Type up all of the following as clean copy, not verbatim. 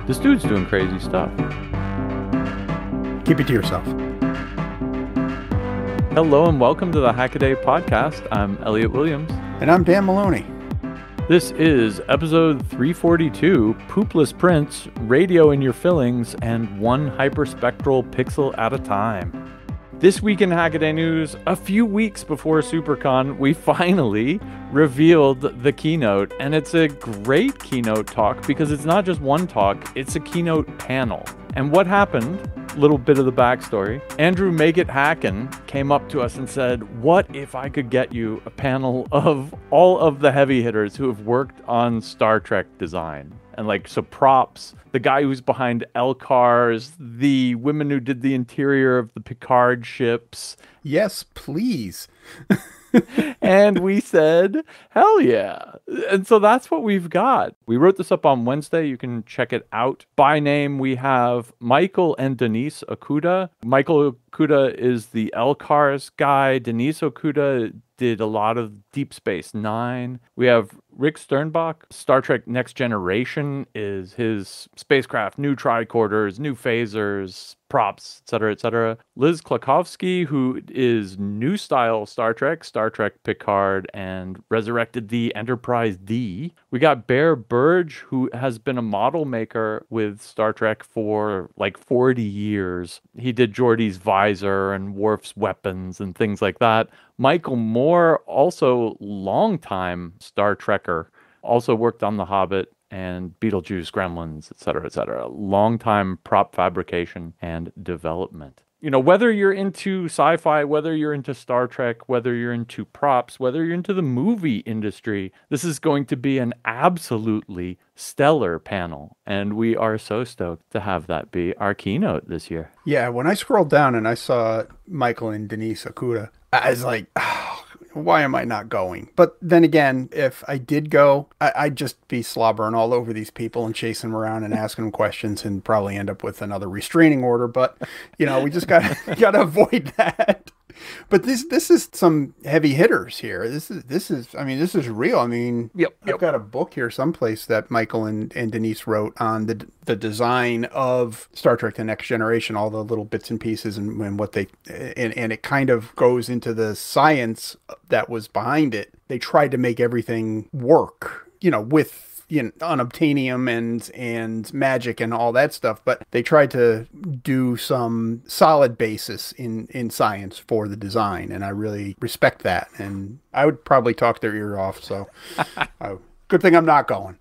This dude's doing crazy stuff. Keep it to yourself. Hello and welcome to the Hackaday podcast. I'm Elliot Williams. And I'm Dan Maloney. This is episode 342, Poopless Prints, Radio in Your Fillings, and one hyperspectral pixel at a time. This week in Hackaday News, a few weeks before Supercon, we finally revealed the keynote, and it's a great keynote talk because it's not just one talk, it's a keynote panel. And what happened? Little bit of the backstory. Andrew Make It Hackin' came up to us and said, what if I could get you a panel of all of the heavy hitters who have worked on Star Trek design? And so props, the guy who's behind LCARS, the women who did the interior of the Picard ships. Yes, please. And we said, hell yeah. And so that's what we've got. We wrote this up on Wednesday. You can check it out. By name, we have Michael and Denise Okuda. Michael Okuda is the LCARS guy. Denise Okuda did a lot of Deep Space Nine. We have Rick Sternbach. Star Trek Next Generation is his spacecraft, new tricorders, new phasers, props, etc., etc. Liz Klakowski, who is new style Star Trek Picard, and resurrected the Enterprise D. We got Bear Burge, who has been a model maker with Star Trek for 40 years. He did Geordi's visor and Worf's weapons and things like that. Michael Moore, also longtime Star Trekker, also worked on The Hobbit and Beetlejuice, Gremlins, etc., etc. Longtime prop fabrication and development. You know, whether you're into sci-fi, whether you're into Star Trek, whether you're into props, whether you're into the movie industry, this is going to be an absolutely stellar panel. And we are so stoked to have that be our keynote this year. Yeah, when I scrolled down and I saw Michael and Denise Okuda, I was like, oh, why am I not going? But then again, if I did go, I'd just be slobbering all over these people and chasing them around and asking them questions and probably end up with another restraining order. But, we just gotta avoid that. But this is some heavy hitters here. This is real. Yep. I've got a book here someplace that Michael and Denise wrote on the design of Star Trek: The Next Generation, all the little bits and pieces and what they and it kind of goes into the science that was behind it. They tried to make everything work, with unobtainium and magic and all that stuff, but they tried to do some solid basis in science for the design, and I really respect that, and I would probably talk their ear off, so good thing I'm not going.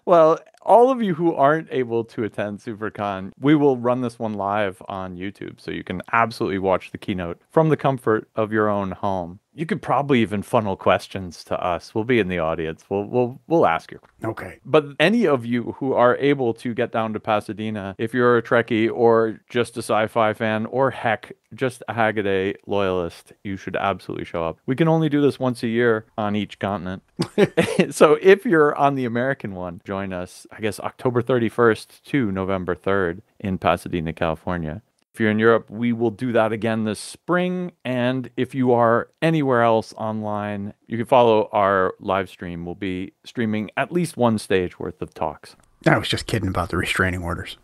Well, all of you who aren't able to attend Supercon, we will run this one live on YouTube, so you can absolutely watch the keynote from the comfort of your own home. You could probably even funnel questions to us. We'll be in the audience. We'll ask you. Okay. But any of you who are able to get down to Pasadena, if you're a Trekkie or just a sci-fi fan, or heck, just a Hackaday loyalist, you should absolutely show up. We can only do this once a year on each continent. So if you're on the American one, join us, I guess, October 31st to November 3rd in Pasadena, California. If you're in Europe, we will do that again this spring. And if you are anywhere else online, you can follow our live stream. We'll be streaming at least one stage worth of talks. I was just kidding about the restraining orders.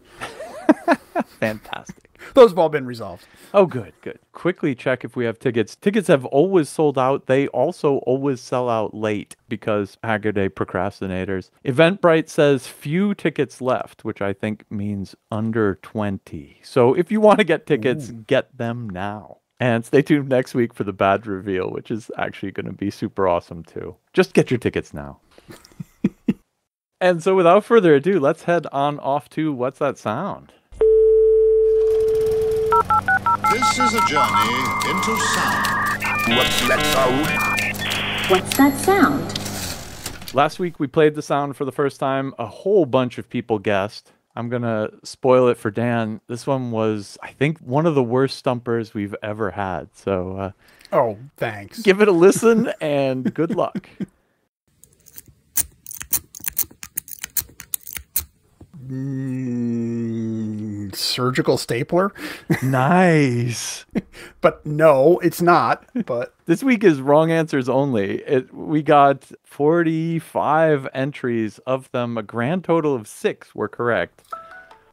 Fantastic. Those have all been resolved. Oh, good. Quickly check if we have tickets. Tickets have always sold out. They also always sell out late because Hackaday procrastinators. Eventbrite says few tickets left, which I think means under 20. So if you want to get tickets, get them now. And stay tuned next week for the badge reveal, which is actually going to be super awesome too. Just get your tickets now. And so without further ado, let's head on off to What's That Sound? This is a journey into sound. What's that sound? What's that sound? Last week we played the sound for the first time. A whole bunch of people guessed. I'm going to spoil it for Dan. This one was, I think, one of the worst stumpers we've ever had. So, oh, thanks. Give it a listen and good luck. surgical stapler. Nice. But no, it's not. But This week is wrong answers only. We got 45 entries. Of them, a grand total of 6 were correct.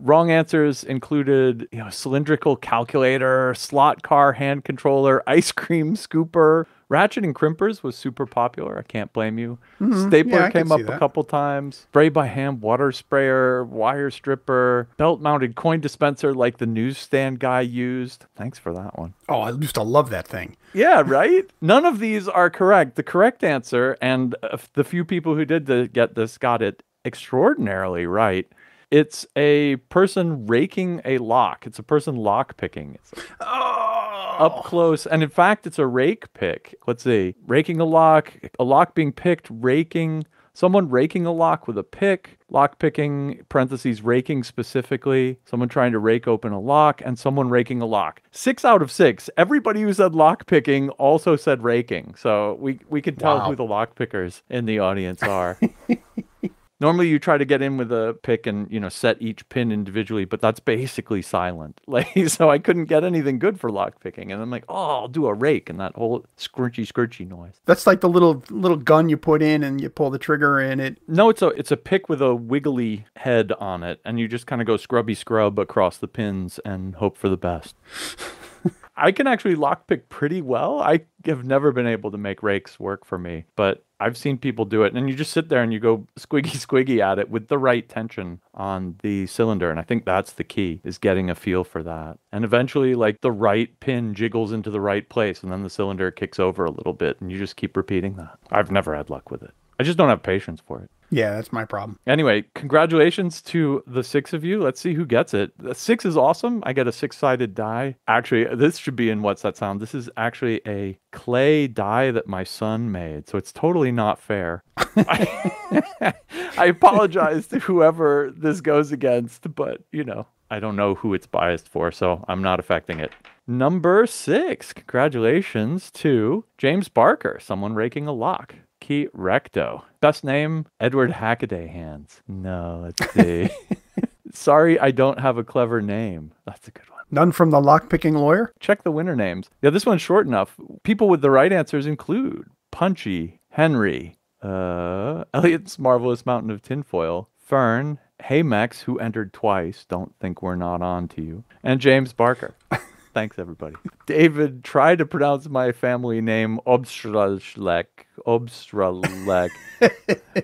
Wrong answers included, cylindrical calculator, slot car hand controller, ice cream scooper. Ratchet and crimpers was super popular. I can't blame you. Stapler Yeah, I can came up see a that. couple times. Spray by hand water sprayer, wire stripper, belt mounted coin dispenser like the newsstand guy used. Thanks for that one. oh, I used to love that thing. Yeah, right? None of these are correct. The correct answer, and the few people who did get this got it extraordinarily right. It's a person raking a lock. It's a person lock picking. It's up close. And in fact, it's a rake pick. Let's see. Raking a lock being picked, raking, someone raking a lock with a pick, lock picking, parentheses, raking specifically, someone trying to rake open a lock, and someone raking a lock. 6 out of 6. Everybody who said lock picking also said raking. So we could tell Wow. who the lock pickers in the audience are. Normally you try to get in with a pick and, set each pin individually, but that's basically silent. So I couldn't get anything good for lock picking. And I'm like, I'll do a rake and that whole scrunchy noise. That's like the little gun you put in and you pull the trigger and it. No, it's a pick with a wiggly head on it. And you just kind of go scrubby scrub across the pins and hope for the best. I can actually lockpick pretty well. I have never been able to make rakes work for me, but I've seen people do it. And you just sit there and you go squiggy at it with the right tension on the cylinder. And I think that's the key, is getting a feel for that. And eventually, the right pin jiggles into the right place, and then the cylinder kicks over a little bit, and you just keep repeating that. I've never had luck with it. I just don't have patience for it. Yeah, that's my problem. Anyway, congratulations to the 6 of you. Let's see who gets it. The 6 is awesome. I get a 6-sided die. Actually, this should be in What's That Sound? This is actually a clay die that my son made, so it's totally not fair. I apologize to whoever this goes against, but, I don't know who it's biased for, so I'm not affecting it. Number 6, congratulations to James Barker, someone raking a lock. Key Recto. Best name, Edward Hackaday Hands. No, let's see. Sorry, I don't have a clever name. That's a good one. None from the lockpicking lawyer? Check the winner names. Yeah, this one's short enough. People with the right answers include Punchy, Henry, Elliot's Marvelous Mountain of Tinfoil, Fern, Haymex, who entered twice, don't think we're not on to you, and James Barker. Thanks, everybody. David tried to pronounce my family name Obstralek.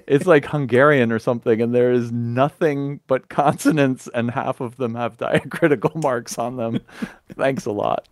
It's like Hungarian or something, and there is nothing but consonants, and half of them have diacritical marks on them. Thanks a lot.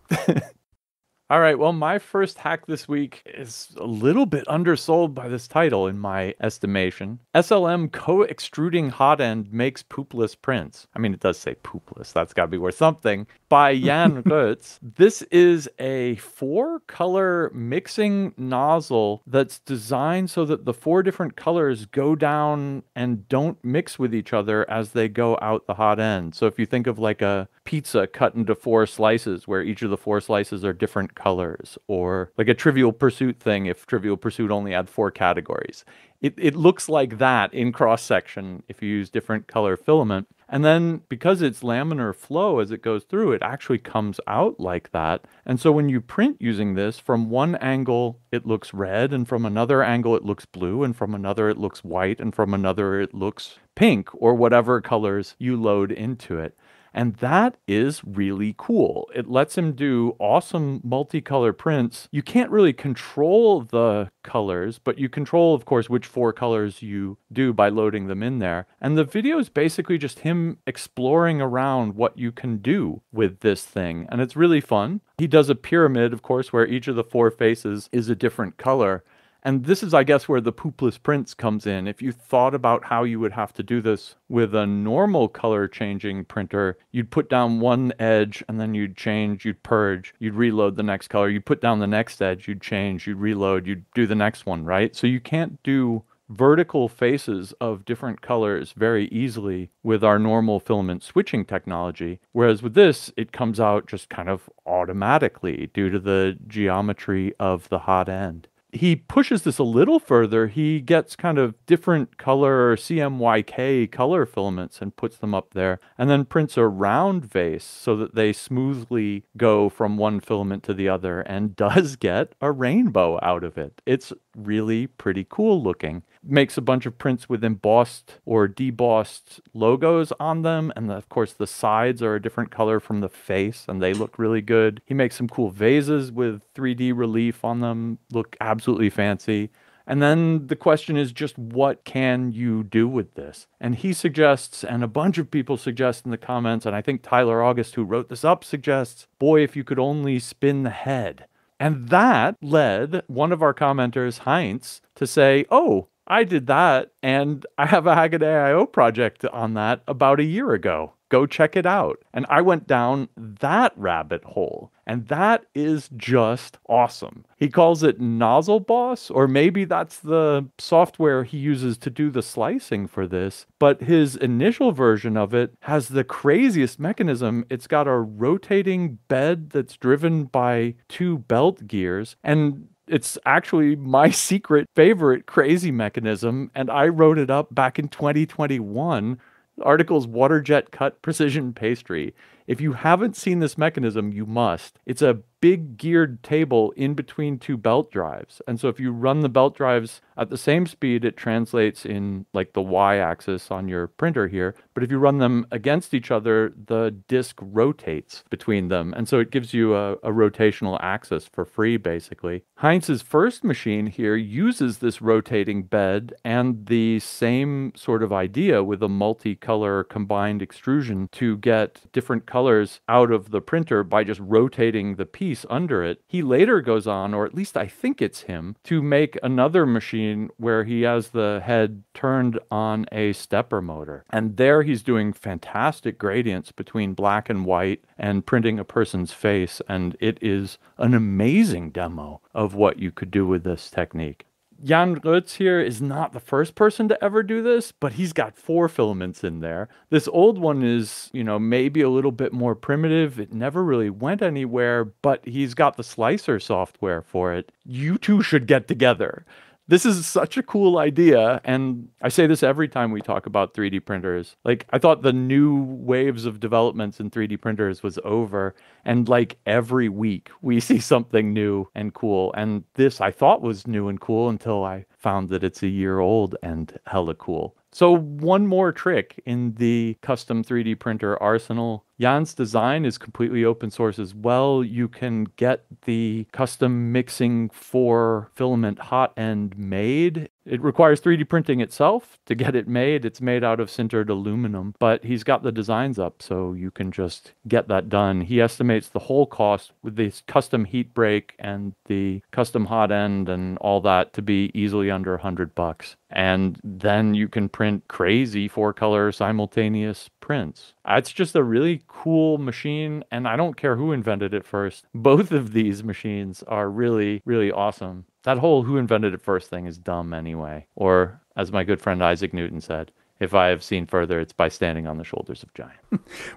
All right, well, my first hack this week is a little bit undersold by this title, in my estimation. SLM co-extruding hot end makes poopless prints. I mean, it does say poopless. That's got to be worth something. By Jan Goetz. This is a 4-color mixing nozzle that's designed so that the 4 different colors go down and don't mix with each other as they go out the hot end. So if you think of like a pizza cut into 4 slices where each of the 4 slices are different colors, or like a Trivial Pursuit thing if Trivial Pursuit only had 4 categories. It looks like that in cross-section if you use different color filament. And then because it's laminar flow as it goes through, it actually comes out like that. And so when you print using this, from one angle it looks red, and from another angle it looks blue, and from another it looks white, and from another it looks pink, or whatever colors you load into it. And that is really cool. It lets him do awesome multicolor prints. You can't really control the colors, but you control, of course, which 4 colors you do by loading them in there. And the video is basically just him exploring around what you can do with this thing. And it's really fun. He does a pyramid, of course, where each of the 4 faces is a different color. And this is, I guess, where the poopless prints comes in. If you thought about how you would have to do this with a normal color changing printer, you'd put down one edge and then you'd change, you'd purge, you'd reload the next color, you'd put down the next edge, you'd change, you'd reload, you'd do the next one, right? So you can't do vertical faces of different colors very easily with our normal filament switching technology. Whereas with this, it comes out just kind of automatically due to the geometry of the hot end. he pushes this a little further. He gets kind of different color CMYK color filaments and puts them up there, and then prints a round vase so that they smoothly go from one filament to the other and does get a rainbow out of it. It's really pretty cool looking. Makes a bunch of prints with embossed or debossed logos on them, and of course the sides are a different color from the face and they look really good. He makes some cool vases with 3D relief on them, look absolutely fancy. And then the question is just, what can you do with this? And he suggests, and a bunch of people suggest in the comments, and I think Tyler August, who wrote this up, suggests, boy, if you could only spin the head. And that led one of our commenters, Heinz, to say, oh, I did that, and I have a Haggaday I/O project on that about a year ago. Go check it out. And I went down that rabbit hole, and that is just awesome. He calls it Nozzle Boss, or maybe that's the software he uses to do the slicing for this. But his initial version of it has the craziest mechanism. It's got a rotating bed that's driven by 2 belt gears, and it's actually my secret favorite crazy mechanism, and I wrote it up back in 2021. The article's Water Jet Cut Precision Pastry. If you haven't seen this mechanism, you must. It's a big geared table in between 2 belt drives. And so if you run the belt drives at the same speed, it translates in like the y-axis on your printer here. But if you run them against each other, the disc rotates between them. And so it gives you a rotational axis for free, basically. Heinz's first machine here uses this rotating bed and the same sort of idea with a multicolor combined extrusion to get different colors out of the printer by just rotating the piece under it. He later goes on, or at least I think it's him, to make another machine where he has the head turned on a stepper motor. And there he's doing fantastic gradients between black and white and printing a person's face. And it is an amazing demo of what you could do with this technique. Jan Rutz here is not the first person to ever do this, but he's got 4 filaments in there. This old one is, maybe a little bit more primitive. It never really went anywhere, but he's got the slicer software for it. You two should get together. This is such a cool idea, and I say this every time we talk about 3D printers. Like, I thought the new waves of developments in 3D printers was over, and like every week we see something new and cool. And this I thought was new and cool until I found that it's a year old and hella cool. So one more trick in the custom 3D printer arsenal. Jan's design is completely open source as well. You can get the custom mixing for filament hot end made. It requires 3D printing itself to get it made. It's made out of sintered aluminum, but he's got the designs up so you can just get that done. He estimates the whole cost with this custom heat break and the custom hot end and all that to be easily under $100. And then you can print crazy 4-color simultaneous prints. It's just a really cool machine, and I don't care who invented it first. Both of these machines are really, really awesome. That whole who invented it first thing is dumb anyway. Or, as my good friend Isaac Newton said, if I have seen further, it's by standing on the shoulders of giants.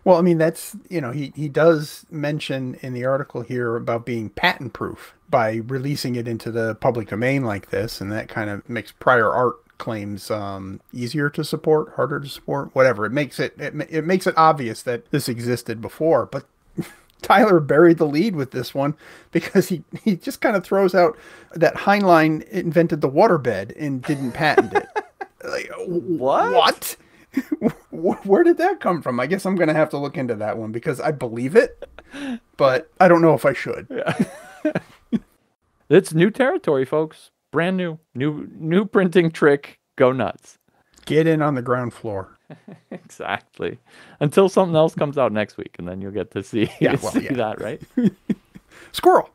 Well, I mean, that's, he does mention in the article here about being patent proof by releasing it into the public domain like this, and that kind of makes prior art claims easier to support, harder to support, whatever. It makes it obvious that this existed before, but Tyler buried the lead with this one because he just kind of throws out that Heinlein invented the waterbed and didn't patent it. Like, what? Where did that come from? I guess I'm going to have to look into that one because I believe it, but I don't know if I should. Yeah. It's new territory, folks. Brand new printing trick. Go nuts. Get in on the ground floor. Exactly. Until something else comes out next week, and then you'll get to see, that, right? Squirrel.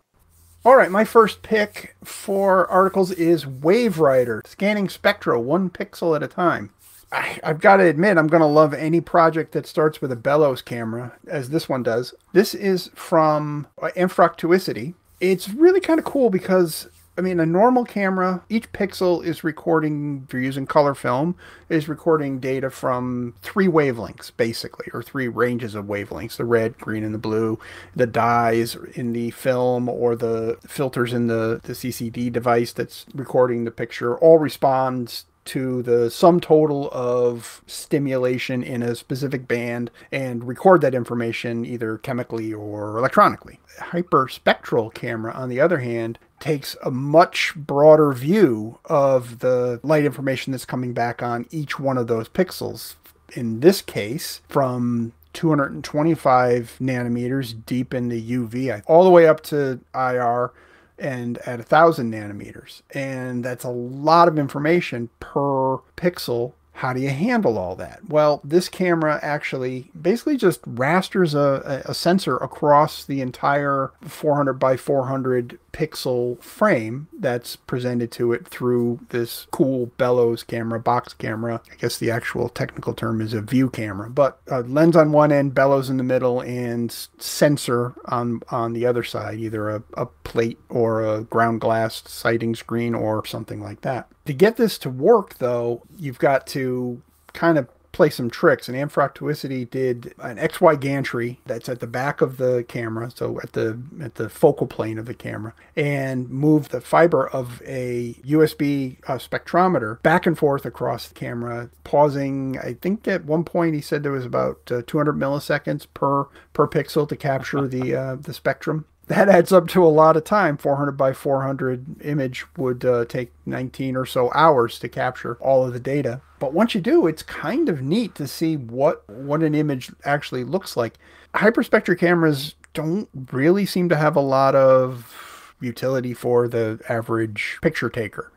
All right, my first pick for articles is Wave Rider, scanning spectra 1 pixel at a time. I've got to admit, I'm going to love any project that starts with a bellows camera, as this one does. This is from Amfractuicity. It's really kind of cool because I mean, a normal camera, each pixel is recording, if you're using color film, is recording data from 3 wavelengths, basically, or 3 ranges of wavelengths, the red, green, and the blue, the dyes in the film or the filters in the CCD device that's recording the picture, all responds to the sum total of stimulation in a specific band and record that information either chemically or electronically. Hyperspectral camera, on the other hand, takes a much broader view of the light information that's coming back on each one of those pixels. In this case, from 225 nanometers deep in the UV, all the way up to IR, and at 1,000 nanometers. And that's a lot of information per pixel. How do you handle all that? Well, this camera actually basically just rasters a sensor across the entire 400 by 400 pixel frame that's presented to it through this cool bellows camera, box camera. I guess the actual technical term is a view camera, but a lens on one end, bellows in the middle, and sensor on the other side, either a plate or a ground glass sighting screen or something like that. To get this to work, though, you've got to kind of play some tricks. And Amfractuosity did an XY gantry that's at the back of the camera, so at the focal plane of the camera, and moved the fiber of a USB spectrometer back and forth across the camera, pausing. I think at one point he said there was about 200 milliseconds per pixel to capture the spectrum. That adds up to a lot of time. 400 by 400 image would take 19 or so hours to capture all of the data. But once you do, it's kind of neat to see what an image actually looks like. Hyperspectral cameras don't really seem to have a lot of utility for the average picture taker.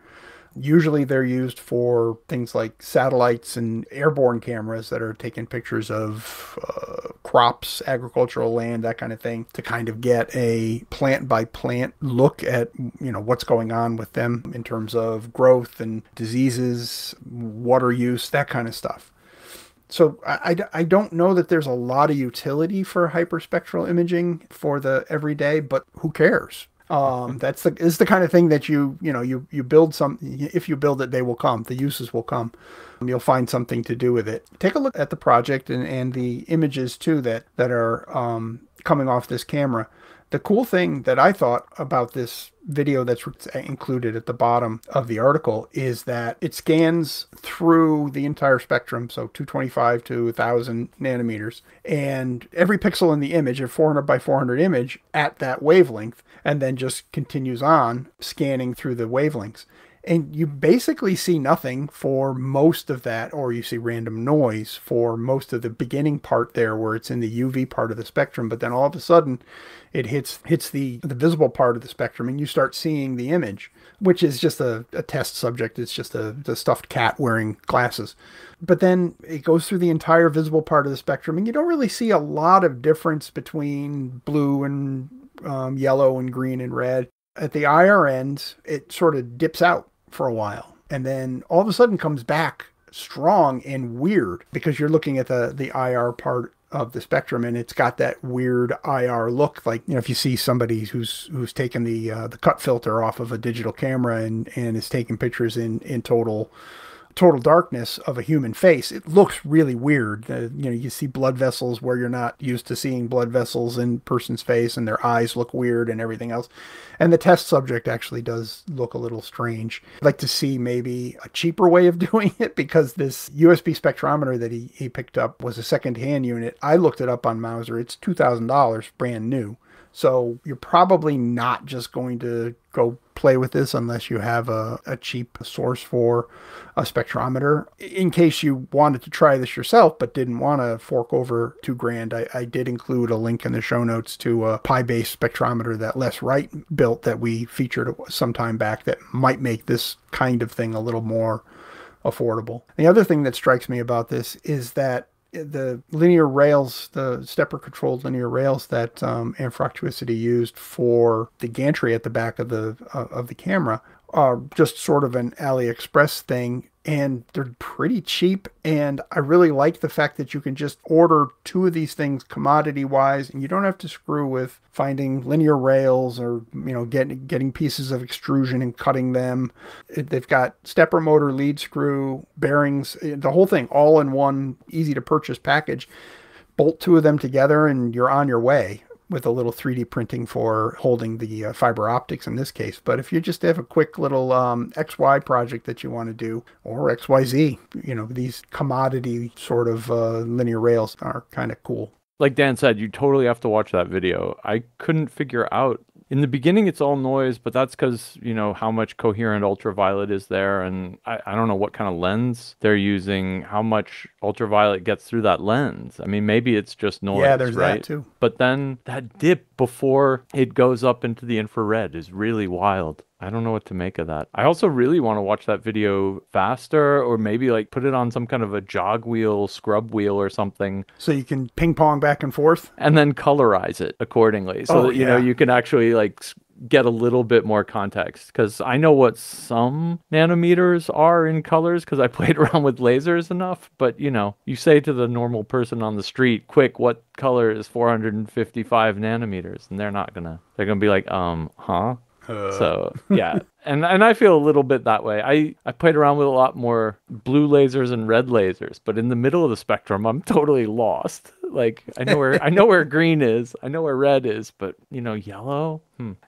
Usually they're used for things like satellites and airborne cameras that are taking pictures of crops, agricultural land, that kind of thing, to kind of get a plant by plant look at, what's going on with them in terms of growth and diseases, water use, that kind of stuff. So I don't know that there's a lot of utility for hyperspectral imaging for the everyday, but who cares? It's the kind of thing that you build if you build it, they will come. The uses will come. You'll find something to do with it. Take a look at the project and the images too that are coming off this camera. The cool thing that I thought about this video that's included at the bottom of the article is that it scans through the entire spectrum, so 225 to 1,000 nanometers, and every pixel in the image, a 400 by 400 image, at that wavelength, and then just continues on scanning through the wavelengths. And you basically see nothing for most of that, or you see random noise for most of the beginning part there where it's in the UV part of the spectrum. But then all of a sudden it hits the visible part of the spectrum and you start seeing the image, which is just a test subject. It's just a stuffed cat wearing glasses. But then it goes through the entire visible part of the spectrum and you don't really see a lot of difference between blue and yellow and green and red. At the IR end, it sort of dips out for a while and then all of a sudden comes back strong and weird because you're looking at the IR part of the spectrum and it's got that weird IR look, like if you see somebody who's taken the cut filter off of a digital camera and is taking pictures in total darkness of a human face, it looks really weird. You see blood vessels where you're not used to seeing blood vessels in person's face and their eyes look weird and everything else. And the test subject actually does look a little strange. I'd like to see maybe a cheaper way of doing it because this USB spectrometer that he picked up was a second-hand unit. I looked it up on Mouser. It's $2,000 brand new. So you're probably not just going to go play with this unless you have a cheap source for a spectrometer. In case you wanted to try this yourself but didn't want to fork over $2,000, I did include a link in the show notes to a Pi-based spectrometer that Les Wright built that we featured some time back that might make this kind of thing a little more affordable. The other thing that strikes me about this is that the linear rails, the stepper controlled linear rails that Amfractuosity used for the gantry at the back of the camera are just sort of an AliExpress thing. and they're pretty cheap. And I really like the fact that you can just order 2 of these things commodity wise, and you don't have to screw with finding linear rails or, getting pieces of extrusion and cutting them. They've got stepper motor, lead screw, bearings, the whole thing all in one easy to purchase package. Bolt 2 of them together and you're on your way, with a little 3D printing for holding the fiber optics in this case. But if you just have a quick little XY project that you want to do, or XYZ, these commodity sort of linear rails are kind of cool. Like Dan said, you totally have to watch that video. I couldn't figure out. In the beginning, it's all noise, but that's because, how much coherent ultraviolet is there. And I don't know what kind of lens they're using, how much ultraviolet gets through that lens. I mean, maybe it's just noise, yeah, there's right? that too. But then that dip before it goes up into the infrared is really wild. I don't know what to make of that. I also really want to watch that video faster, or maybe like put it on some kind of a jog wheel, scrub wheel or something. So you can ping pong back and forth? And then colorize it accordingly. So that, you can actually like get a little bit more context. Because I know what some nanometers are in colors because I played around with lasers enough. But, you say to the normal person on the street, quick, what color is 455 nanometers? And they're going to be like, huh? So yeah, and I feel a little bit that way. I played around with a lot more blue lasers and red lasers, but in the middle of the spectrum, I'm totally lost. Like I know where green is, I know where red is, but yellow.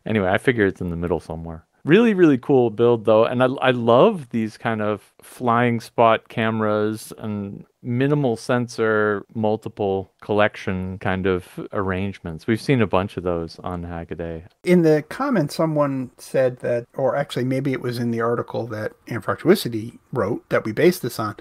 Anyway, I figure it's in the middle somewhere. Really, really cool build though, and I love these kind of flying spot cameras and minimal sensor, multiple collection kind of arrangements. We've seen a bunch of those on Hackaday. In the comments, someone said that, or actually maybe it was in the article that Anfractuosity wrote that we based this on,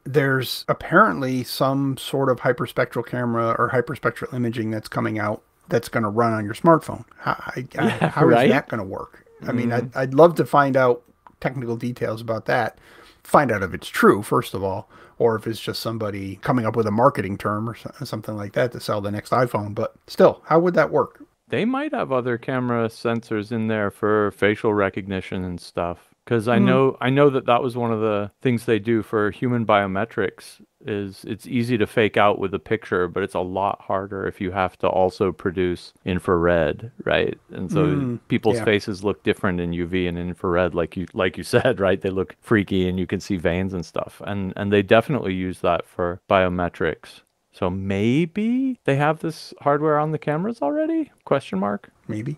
there's apparently some sort of hyperspectral camera or hyperspectral imaging that's coming out that's going to run on your smartphone. How right? is that going to work? I mean, I'd love to find out technical details about that. Find out if it's true, first of all, or if it's just somebody coming up with a marketing term or something like that to sell the next iPhone. But still, how would that work? They might have other camera sensors in there for facial recognition and stuff. Because I know that was one of the things they do for human biometrics is it's easy to fake out with a picture, but it's a lot harder if you have to also produce infrared, right? And so people's faces look different in UV and infrared, like you said, right? They look freaky and you can see veins and stuff. And they definitely use that for biometrics. So maybe they have this hardware on the cameras already? Question mark? Maybe.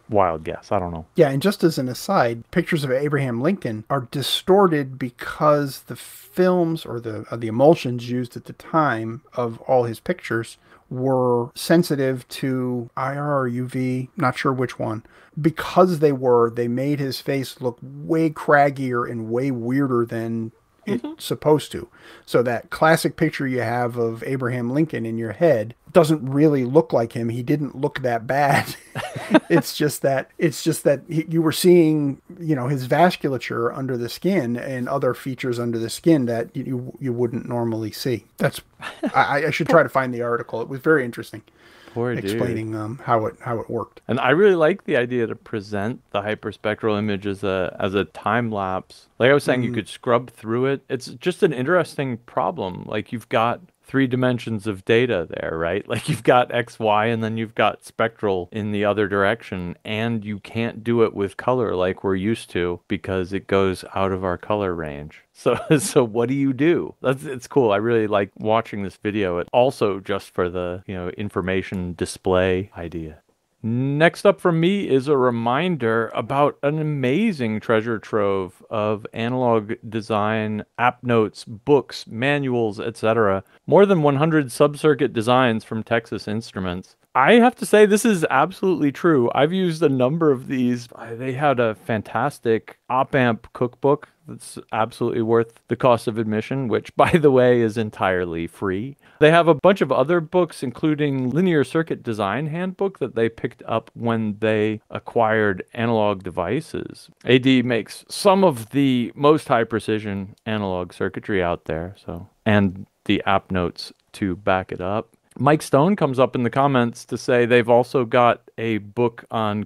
Wild guess. I don't know. Yeah, and just as an aside, pictures of Abraham Lincoln are distorted because the films or the emulsions used at the time of all his pictures were sensitive to IR or UV, not sure which one. Because they made his face look way craggier and way weirder than it's supposed to. So that classic picture you have of Abraham Lincoln in your head doesn't really look like him. He didn't look that bad. It's just that you were seeing, his vasculature under the skin and other features under the skin that you wouldn't normally see. That's I should try to find the article. It was very interesting. Explaining how it worked. And I really like the idea to present the hyperspectral image as a time lapse. Like I was saying, you could scrub through it. It's just an interesting problem. Like you've got 3 dimensions of data there, right? Like you've got X, Y, and then you've got spectral in the other direction, and you can't do it with color like we're used to because it goes out of our color range. So what do you do? It's cool. I really like watching this video. It also just for the, information display idea. Next up from me is a reminder about an amazing treasure trove of analog design, app notes, books, manuals, etc. More than 100 sub-circuit designs from Texas Instruments. I have to say this is absolutely true. I've used a number of these. They had a fantastic op-amp cookbook that's absolutely worth the cost of admission, which, by the way, is entirely free. They have a bunch of other books, including Linear Circuit Design Handbook that they picked up when they acquired Analog Devices. AD makes some of the most high-precision analog circuitry out there, and the app notes to back it up. Mike Stone comes up in the comments to say they've also got a book on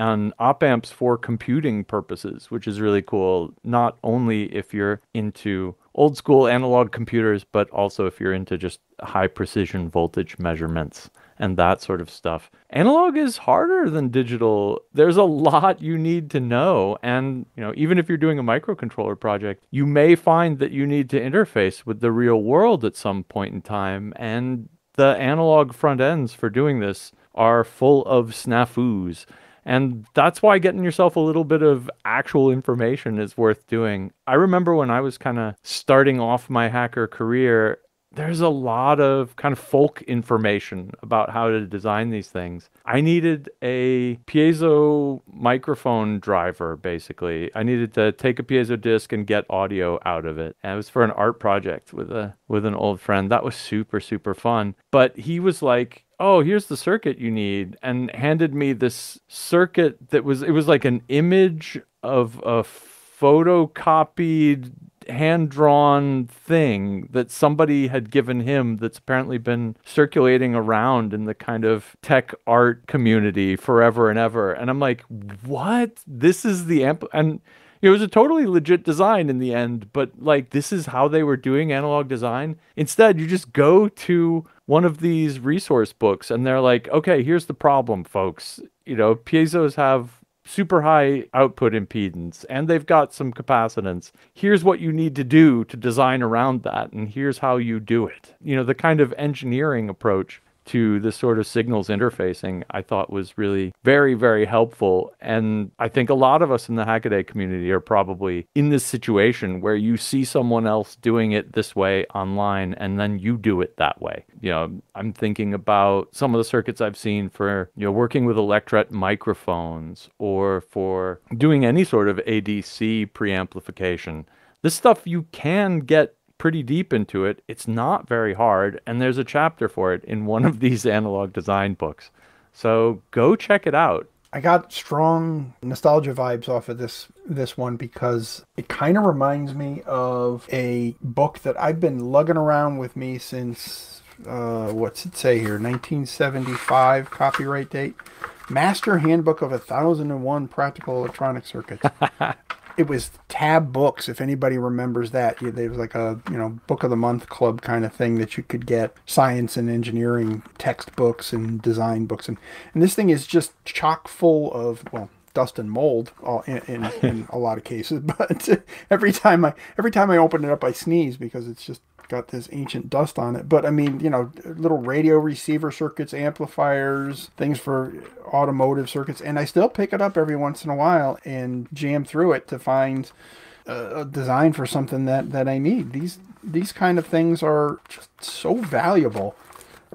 and op amps for computing purposes, which is really cool. Not only if you're into old school analog computers, but also if you're into just high precision voltage measurements and that sort of stuff. Analog is harder than digital. There's a lot you need to know. And, even if you're doing a microcontroller project, you may find that you need to interface with the real world at some point in time. And the analog front ends for doing this are full of snafus. And that's why getting yourself a little bit of actual information is worth doing. I remember when I was kind of starting off my hacker career, there's a lot of kind of folk information about how to design these things. I needed a piezo microphone driver, basically. I needed to take a piezo disc and get audio out of it. And it was for an art project with an old friend. That was super, super fun. But he was like, oh, here's the circuit you need, and handed me this circuit it was like an image of a photocopied, hand-drawn thing that somebody had given him that's apparently been circulating around in the kind of tech art community forever and ever. And I'm like, what? This is the amp? And it was a totally legit design in the end, but like, this is how they were doing analog design. Instead, you just go to one of these resource books and they're like, okay, here's the problem, folks. Piezos have super high output impedance and they've got some capacitance. Here's what you need to do to design around that, and here's how you do it. The kind of engineering approach to this sort of signals interfacing, I thought was really very, very helpful. And I think a lot of us in the Hackaday community are probably in this situation where you see someone else doing it this way online and then you do it that way. I'm thinking about some of the circuits I've seen for, working with electret microphones or for doing any sort of ADC preamplification. This stuff you can get pretty deep into it. It's not very hard, and there's a chapter for it in one of these analog design books. So go check it out. I got strong nostalgia vibes off of this one because it kind of reminds me of a book that I've been lugging around with me since, what's it say here, 1975 copyright date. Master Handbook of 1001 Practical Electronic Circuits. It was Tab Books, if anybody remembers that. There was like a, book of the month club kind of thing that you could get. Science and engineering textbooks and design books. And this thing is just chock full of, dust and mold in a lot of cases. But every time I open it up, I sneeze because it's just got this ancient dust on it. But I mean, little radio receiver circuits, amplifiers, things for automotive circuits. And I still pick it up every once in a while and jam through it to find a design for something that I need. These kind of things are just so valuable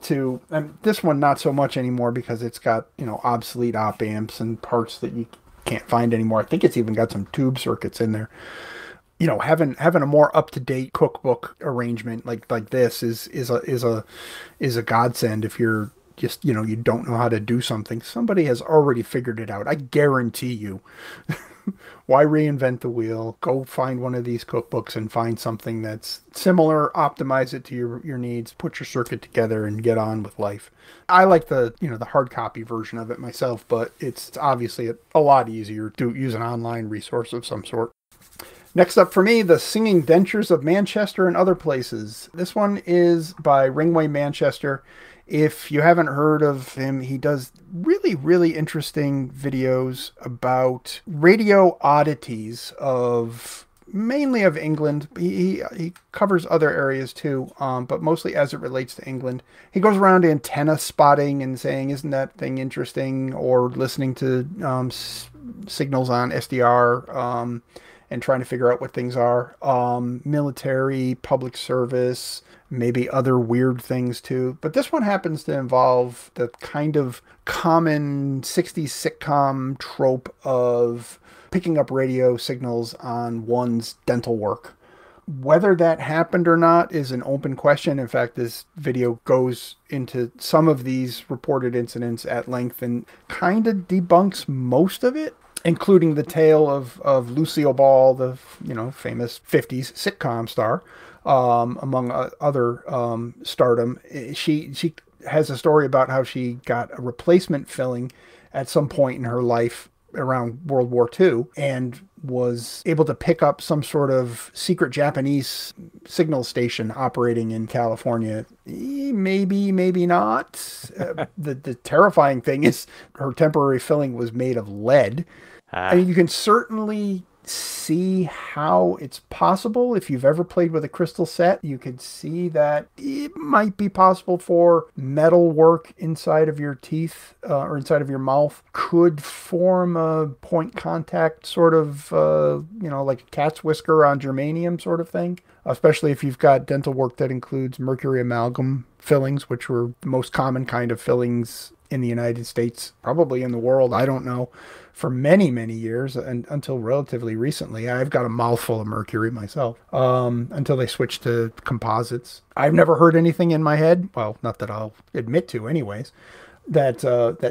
to, and this one not so much anymore because it's got, obsolete op amps and parts that you can't find anymore. I think it's even got some tube circuits in there. Having a more up-to-date cookbook arrangement like this is a godsend if you're just, you don't know how to do something. Somebody has already figured it out. I guarantee you. Why reinvent the wheel? Go find one of these cookbooks and find something that's similar, optimize it to your needs, put your circuit together and get on with life. I like the hard copy version of it myself, but it's obviously a lot easier to use an online resource of some sort. Next up for me, The Singing Dentures of Manchester and Other Places. This one is by Ringway Manchester. If you haven't heard of him, he does really, really interesting videos about radio oddities mainly of England. He covers other areas too, but mostly as it relates to England. He goes around antenna spotting and saying, isn't that thing interesting? Or listening to signals on SDR, and trying to figure out what things are. Military, public service, maybe other weird things too. But this one happens to involve the kind of common 60s sitcom trope of picking up radio signals on one's dental work. Whether that happened or not is an open question. In fact, this video goes into some of these reported incidents at length and kind of debunks most of it, including the tale of Lucille Ball, the famous 50s sitcom star, among other stardom. She has a story about how she got a replacement filling at some point in her life around World War II and was able to pick up some sort of secret Japanese signal station operating in California. Maybe, maybe not. The terrifying thing is her temporary filling was made of lead. I mean, you can certainly see how it's possible. If you've ever played with a crystal set, you could see that it might be possible for metal work inside of your teeth or inside of your mouth could form a point contact sort of, like a cat's whisker on germanium sort of thing, especially if you've got dental work that includes mercury amalgam fillings, which were the most common kind of fillings in the United States, probably in the world, I don't know, for many, many years and until relatively recently. I've got a mouthful of mercury myself, until they switched to composites. I've never heard anything in my head, well, not that I'll admit to anyways, that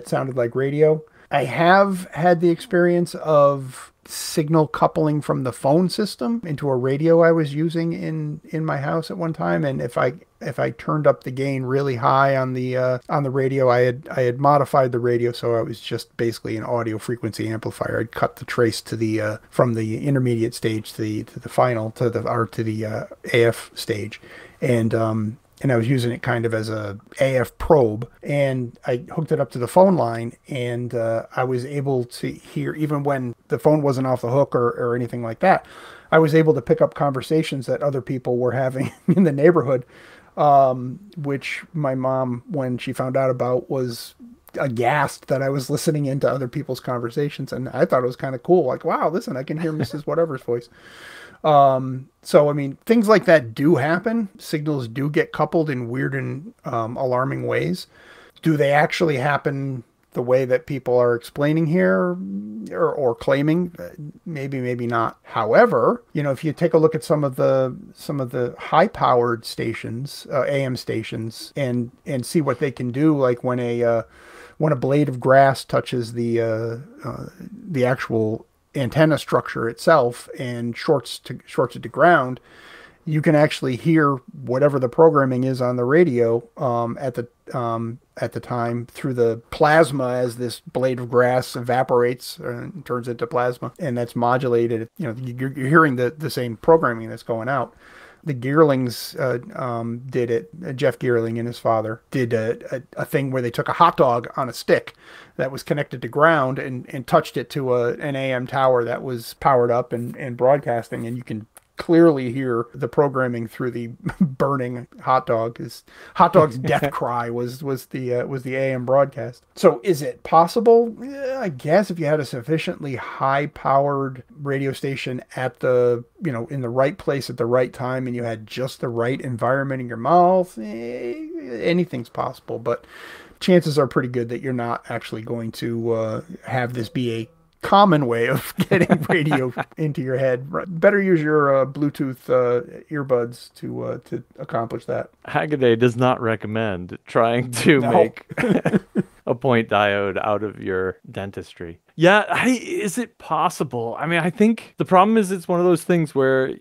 sounded like radio. I have had the experience of signal coupling from the phone system into a radio I was using in my house at one time, and if I turned up the gain really high on the radio, I had modified the radio so it was just basically an audio frequency amplifier. I'd cut the trace to the from the intermediate stage to the final to the AF stage, and I was using it kind of as a AF probe, and I hooked it up to the phone line, and I was able to hear, even when the phone wasn't off the hook or anything like that, I was able to pick up conversations that other people were having in the neighborhood, which my mom, when she found out about, was aghast that I was listening into other people's conversations, and I thought it was kind of cool. Like, wow, listen, I can hear Mrs. Whatever's voice. So, I mean, things like that do happen. Signals do get coupled in weird and alarming ways. Do they actually happen the way that people are explaining here or claiming? Maybe, maybe not. However, if you take a look at some of the high-powered stations, AM stations, and see what they can do, like when a blade of grass touches the actual antenna structure itself and shorts it to ground, you can actually hear whatever the programming is on the radio at the time through the plasma as this blade of grass evaporates and turns into plasma, and that's modulated. You're hearing the same programming that's going out. The Geerlings did it. Jeff Geerling and his father did a thing where they took a hot dog on a stick that was connected to ground and touched it to an AM tower that was powered up and broadcasting, and you can clearly hear the programming through the burning hot dog. His hot dog's death cry was the AM broadcast. So is it possible? I guess if you had a sufficiently high powered radio station at the, in the right place at the right time, and you had just the right environment in your mouth, anything's possible. But chances are pretty good that you're not actually going to have this be a common way of getting radio into your head. Better use your Bluetooth earbuds to accomplish that. Haggaday does not recommend trying to make a point diode out of your dentistry. Yeah, is it possible? I mean, I think the problem is it's one of those things where,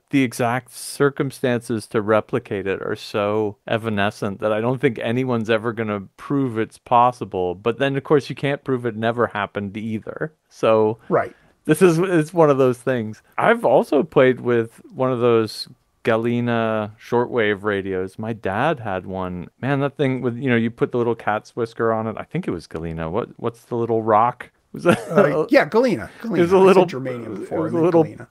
the exact circumstances to replicate it are so evanescent that I don't think anyone's ever going to prove it's possible. But then, of course, you can't prove it never happened either. So right. It's one of those things. I've also played with one of those Galena shortwave radios. My dad had one. Man, that thing with, you put the little cat's whisker on it. I think it was Galena. What's the little rock? Was that? Yeah, Galena. It was a little germanium before. It was a little, Galena.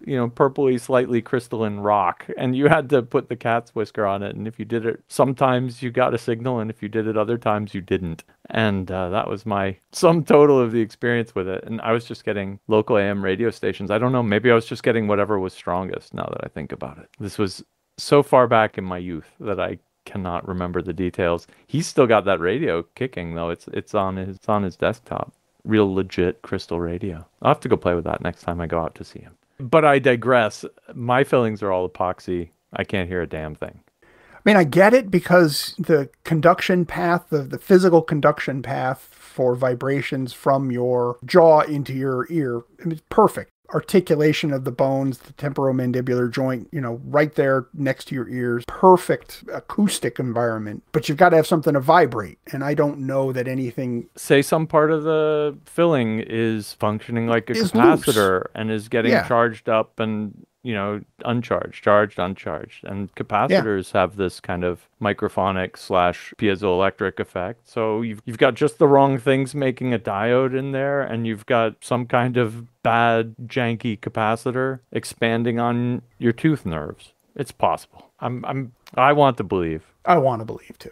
Purpley, slightly crystalline rock, and you had to put the cat's whisker on it. And if you did it, sometimes you got a signal, and if you did it other times, you didn't. And that was my sum total of the experience with it. And I was just getting local AM radio stations. I don't know. Maybe I was just getting whatever was strongest. Now that I think about it, this was so far back in my youth that I cannot remember the details. He's still got that radio kicking though. It's on his desktop. Real legit crystal radio. I'll have to go play with that next time I go out to see him. But I digress. My fillings are all epoxy. I can't hear a damn thing. I mean, I get it because the conduction path, the physical conduction path for vibrations from your jaw into your ear, it's perfect. articulation of the bones, the temporomandibular joint, right there next to your ears. Perfect acoustic environment. But you've got to have something to vibrate. And I don't know that anything... Say some part of the filling is functioning like a capacitor and is getting charged up and uncharged, charged, uncharged. And capacitors have this kind of microphonic / piezoelectric effect. So you've got just the wrong things making a diode in there, and you've got some kind of bad, janky capacitor expanding on your tooth nerves. It's possible. I want to believe. I want to believe too.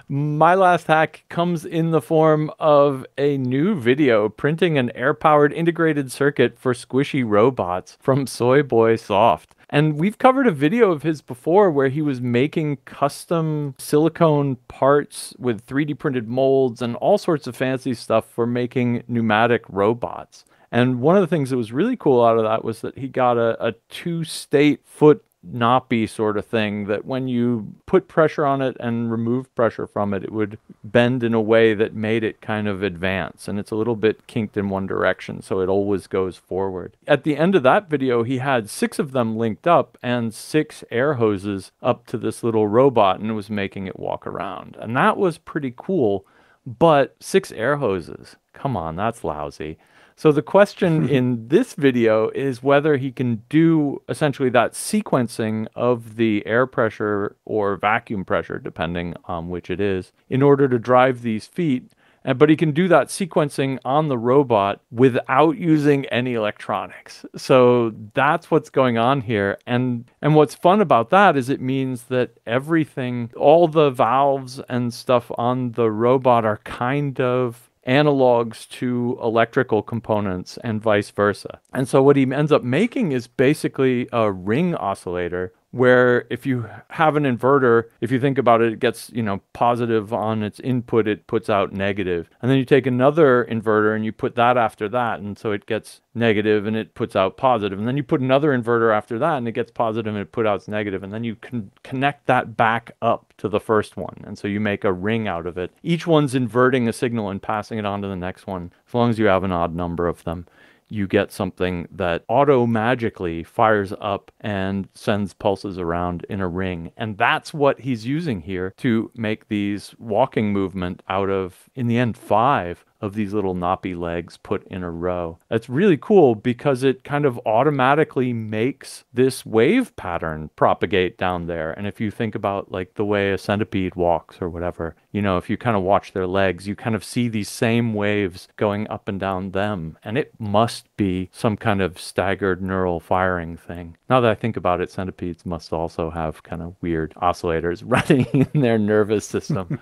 My last hack comes in the form of a new video printing an air-powered integrated circuit for squishy robots from Soy Boy Soft. And we've covered a video of his before where he was making custom silicone parts with 3D printed molds and all sorts of fancy stuff for making pneumatic robots. And one of the things that was really cool out of that was that he got a two-state foot knoppy sort of thing that when you put pressure on it and remove pressure from it, it would bend in a way that made it kind of advance. And it's a little bit kinked in one direction, so it always goes forward. At the end of that video, he had 6 of them linked up and 6 air hoses up to this little robot and was making it walk around. And that was pretty cool, but 6 air hoses, come on, that's lousy. So the question in this video is whether he can do essentially that sequencing of the air pressure or vacuum pressure, depending on which it is, in order to drive these feet. But he can do that sequencing on the robot without using any electronics. So that's what's going on here. And what's fun about that is it means that everything, all the valves and stuff on the robot are kind of analogs to electrical components and vice versa. And so what he ends up making is basically a ring oscillator where if you have an inverter, if you think about it, it gets, positive on its input, it puts out negative. And then you take another inverter and you put that after that, and so it gets negative and it puts out positive. And then you put another inverter after that and it gets positive and it puts out negative. And then you can connect that back up to the first one. And so you make a ring out of it. Each one's inverting a signal and passing it on to the next one, as long as you have an odd number of them. You get something that auto-magically fires up and sends pulses around in a ring. And that's what he's using here to make these walking movement out of, in the end, 5 of these little knoppy legs put in a row. That's really cool because it kind of automatically makes this wave pattern propagate down there. And if you think about like the way a centipede walks or whatever, if you kind of watch their legs, you kind of see these same waves going up and down them. And it must be some kind of staggered neural firing thing. Now that I think about it, centipedes must also have kind of weird oscillators running in their nervous system.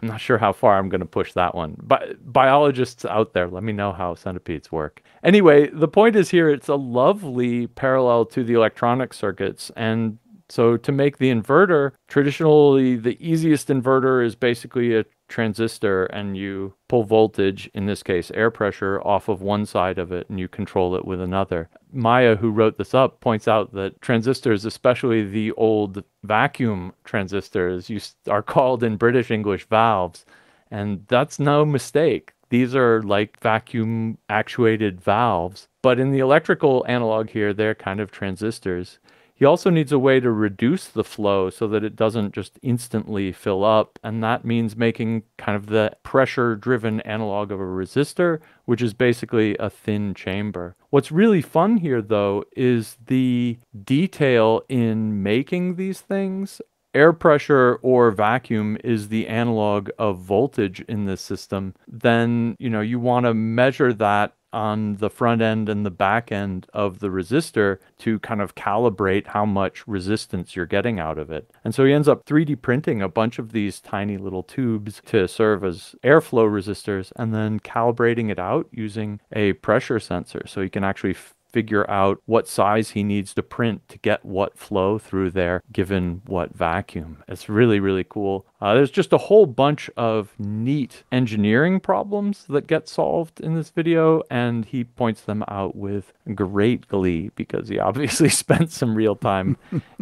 I'm not sure how far I'm going to push that one. But biologists out there, let me know how centipedes work. Anyway, the point is here, it's a lovely parallel to the electronic circuits. And so to make the inverter, traditionally the easiest inverter is basically a transistor, and you pull voltage, in this case air pressure, off of one side of it and you control it with another. Maya, who wrote this up, points out that transistors, especially the old vacuum transistors, are called in British English valves, and that's no mistake. These are like vacuum actuated valves, but in the electrical analog here, they're kind of transistors. He also needs a way to reduce the flow so that it doesn't just instantly fill up, and that means making kind of the pressure-driven analog of a resistor, which is basically a thin chamber. What's really fun here, though, is the detail in making these things. Air pressure or vacuum is the analog of voltage in this system. Then, you want to measure that on the front end and the back end of the resistor to kind of calibrate how much resistance you're getting out of it. And so he ends up 3D printing a bunch of these tiny little tubes to serve as airflow resistors and then calibrating it out using a pressure sensor. So he can actually figure out what size he needs to print to get what flow through there given what vacuum. It's really, really cool. There's just a whole bunch of neat engineering problems that get solved in this video, and he points them out with great glee because he obviously spent some real time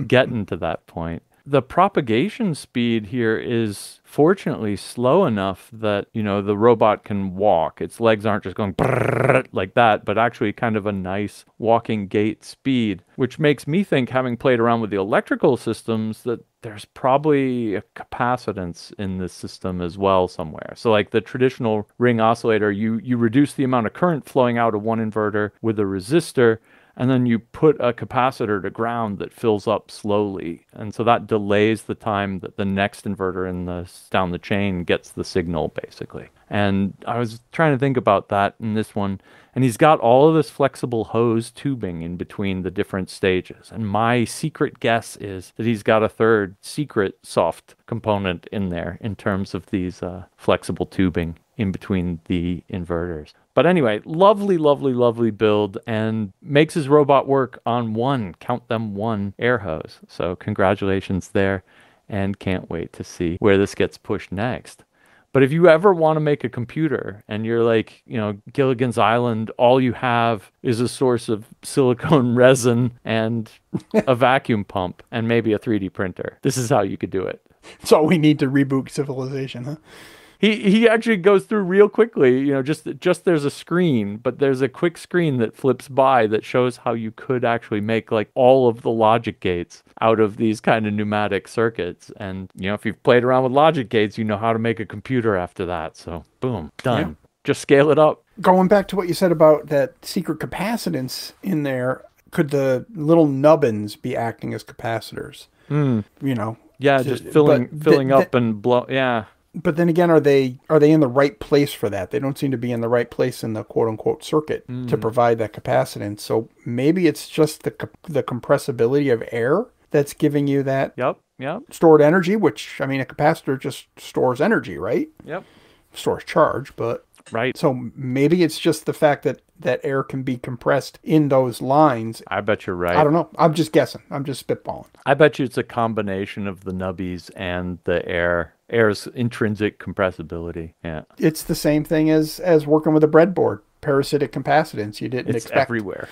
getting to that point. the propagation speed here is fortunately slow enough that, the robot can walk. Its legs aren't just going brrrr like that, but actually kind of a nice walking gait speed, which makes me think, having played around with the electrical systems, that there's probably a capacitance in this system as well somewhere. So like the traditional ring oscillator, you reduce the amount of current flowing out of one inverter with a resistor, and then you put a capacitor to ground that fills up slowly. And so that delays the time that the next inverter down the chain gets the signal, basically. And I was trying to think about that in this one. And he's got all of this flexible hose tubing in between the different stages. And my secret guess is that he's got a third secret soft component in there in terms of these flexible tubing in between the inverters. But anyway, lovely, lovely, lovely build, and makes his robot work on one air hose. So congratulations there, and can't wait to see where this gets pushed next. But if you ever want to make a computer and you're like, Gilligan's Island, all you have is a source of silicone resin and a vacuum pump and maybe a 3D printer, this is how you could do it. That's all we need to reboot civilization, huh? He actually goes through real quickly, just there's a screen, but there's a quick screen that flips by that shows how you could actually make like all of the logic gates out of these kind of pneumatic circuits. And, if you've played around with logic gates, you know how to make a computer after that. So boom, done. Yeah. Just scale it up. Going back to what you said about that secret capacitance in there, could the little nubbins be acting as capacitors? Yeah, just filling up and blow. Yeah. But then again, are they in the right place for that? They don't seem to be in the right place in the quote unquote circuit to provide that capacitance. So maybe it's just the compressibility of air that's giving you that stored energy, which, a capacitor just stores energy, right? Yep. Stores charge, but... Right. So maybe it's just the fact that air can be compressed in those lines. I bet you're right. I don't know. I'm just guessing. I'm just spitballing. I bet you it's a combination of the nubbies and the air's intrinsic compressibility. Yeah. It's the same thing as working with a breadboard. Parasitic capacitance. You didn't expect. It's everywhere.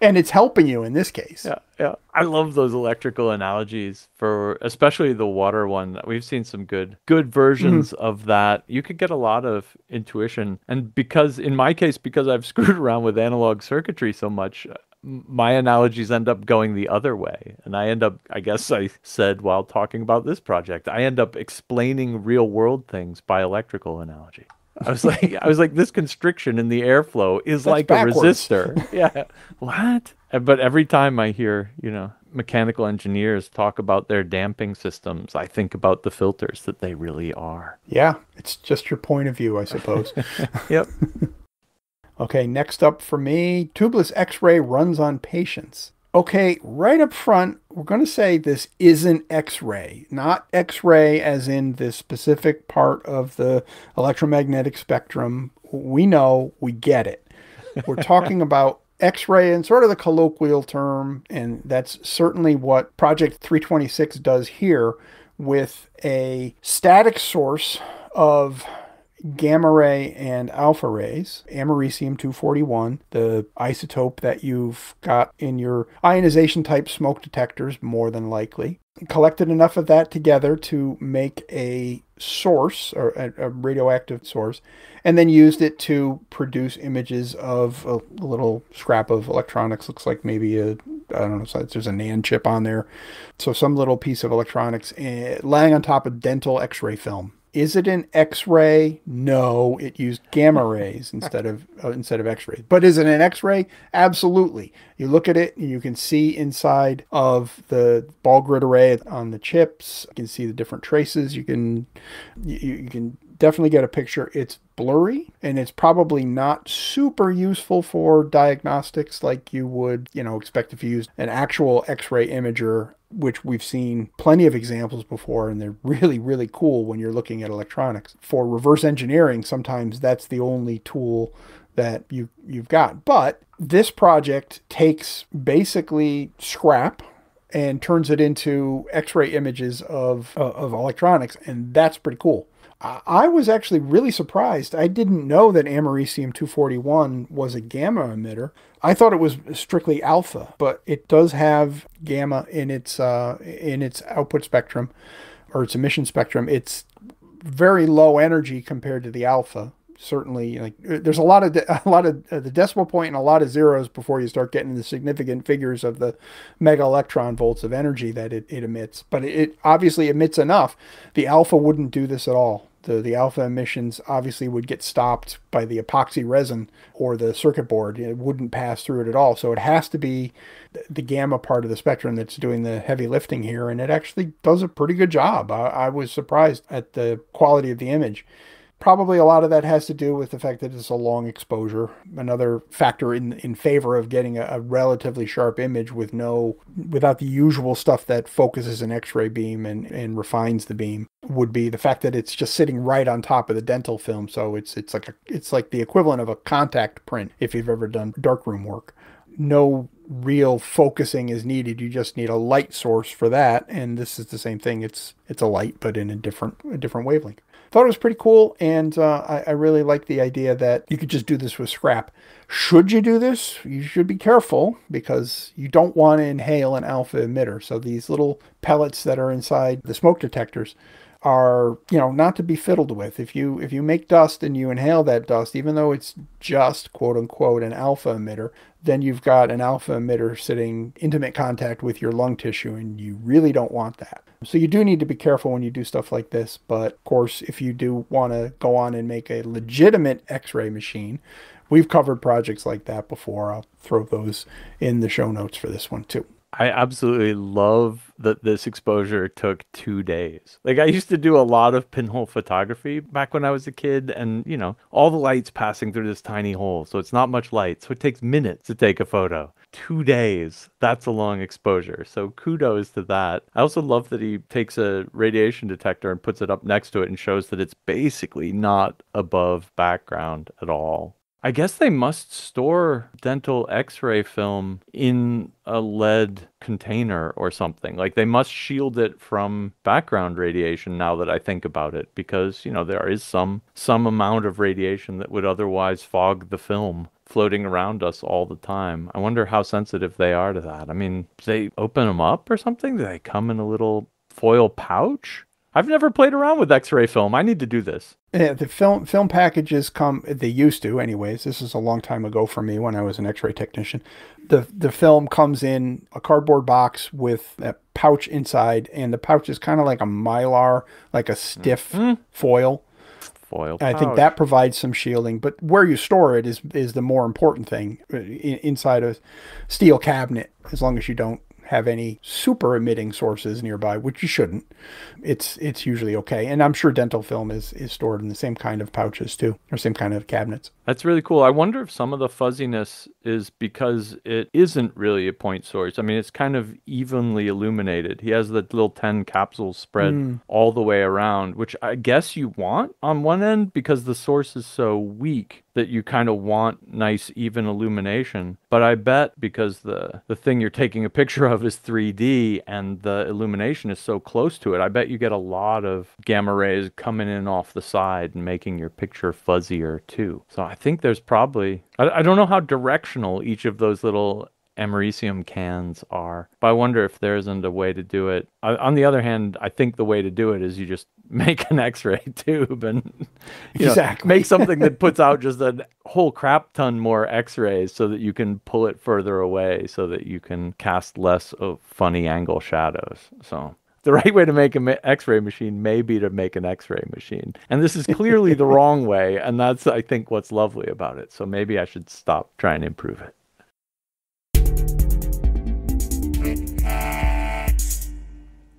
And it's helping you in this case. Yeah. I love those electrical analogies for especially the water one. We've seen some good versions of that. You could get a lot of intuition. And in my case, because I've screwed around with analog circuitry so much, my analogies end up going the other way. And I end up, I guess I said while talking about this project, I end up explaining real world things by electrical analogy. I was like, this constriction in the airflow is like backwards. A resistor. Yeah. What? But every time I hear, mechanical engineers talk about their damping systems, I think about the filters that they really are. Yeah. It's just your point of view, I suppose. Yep. Okay. Next up for me, tubeless X-ray runs on patients. Okay, right up front, we're going to say this isn't X-ray. Not X-ray as in the specific part of the electromagnetic spectrum. We know, we get it. We're talking about X-ray in sort of the colloquial term, and that's certainly what Project 326 does here with a static source of gamma ray and alpha rays, americium-241, the isotope that you've got in your ionization type smoke detectors, more than likely. Collected enough of that together to make a source, or a radioactive source, and then used it to produce images of a little scrap of electronics. Looks like maybe there's a NAND chip on there. So some little piece of electronics laying on top of dental X-ray film. Is it an X-ray? No, it used gamma rays instead of X-rays. But is it an X-ray? Absolutely. You look at it and you can see inside of the ball grid array on the chips. You can see the different traces. You can definitely get a picture. It's blurry and it's probably not super useful for diagnostics like you would, expect if you used an actual X-ray imager, which we've seen plenty of examples before, and they're really, really cool when you're looking at electronics. For reverse engineering, sometimes that's the only tool that you've got. But this project takes basically scrap and turns it into X-ray images of electronics, and that's pretty cool. I was actually really surprised. I didn't know that americium-241 was a gamma emitter. I thought it was strictly alpha, but it does have gamma in its output spectrum or its emission spectrum. It's very low energy compared to the alpha. Certainly, like there's a lot of the decimal point and a lot of zeros before you start getting the significant figures of the mega electron volts of energy that it emits. But it obviously emits enough. The alpha wouldn't do this at all. The alpha emissions obviously would get stopped by the epoxy resin or the circuit board. It wouldn't pass through it at all. So it has to be the gamma part of the spectrum that's doing the heavy lifting here, and it actually does a pretty good job. I was surprised at the quality of the image. Probably a lot of that has to do with the fact that it's a long exposure. Another factor in favor of getting a relatively sharp image without the usual stuff that focuses an X-ray beam and refines the beam would be the fact that it's just sitting right on top of the dental film. So it's like the equivalent of a contact print if you've ever done darkroom work. No real focusing is needed. You just need a light source for that, and this is the same thing. It's a light, but in a different wavelength. Thought it was pretty cool, and I really like the idea that you could just do this with scrap. Should you do this? You should be careful because you don't want to inhale an alpha emitter. So these little pellets that are inside the smoke detectors are, not to be fiddled with. If you make dust and you inhale that dust, even though it's just quote unquote an alpha emitter, then you've got an alpha emitter sitting intimate contact with your lung tissue, and you really don't want that. So you do need to be careful when you do stuff like this. But of course, if you do want to go on and make a legitimate X-ray machine, we've covered projects like that before. I'll throw those in the show notes for this one too. I absolutely love that this exposure took 2 days. Like I used to do a lot of pinhole photography back when I was a kid, and all the light's passing through this tiny hole, so it's not much light. So it takes minutes to take a photo. 2 days, that's a long exposure. So kudos to that. I also love that he takes a radiation detector and puts it up next to it and shows that it's basically not above background at all. I guess they must store dental X-ray film in a lead container or something. Like they must shield it from background radiation now that I think about it, because, there is some amount of radiation that would otherwise fog the film floating around us all the time. I wonder how sensitive they are to that. I mean, do they open them up or something? Do they come in a little foil pouch? I've never played around with X-ray film. I need to do this. Yeah, the film packages come, they used to anyways. This is a long time ago for me when I was an X-ray technician. The film comes in a cardboard box with a pouch inside, and the pouch is kind of like a Mylar, like a stiff foil. I think that provides some shielding, but where you store it is the more important thing. Inside a steel cabinet, as long as you don't have any super emitting sources nearby, which you shouldn't, it's usually okay. And I'm sure dental film is stored in the same kind of pouches too, or same kind of cabinets. That's really cool. I wonder if some of the fuzziness is because it isn't really a point source. I mean, it's kind of evenly illuminated. He has the little 10 capsules spread all the way around, which I guess you want on one end because the source is so weak that you kind of want nice even illumination. But I bet because the thing you're taking a picture of is 3D and the illumination is so close to it, I bet you get a lot of gamma rays coming in off the side and making your picture fuzzier too. So I think there's probably, I don't know how directional each of those little americium cans are, but I wonder if there isn't a way to do it. On the other hand, I think the way to do it is you just make an X-ray tube and make something that puts out just a whole crap ton more X-rays so that you can pull it further away so that you can cast less of funny angle shadows. So the right way to make an X-ray machine may be to make an X-ray machine. And this is clearly the wrong way, and that's, I think, what's lovely about it. So maybe I should stop trying to improve it.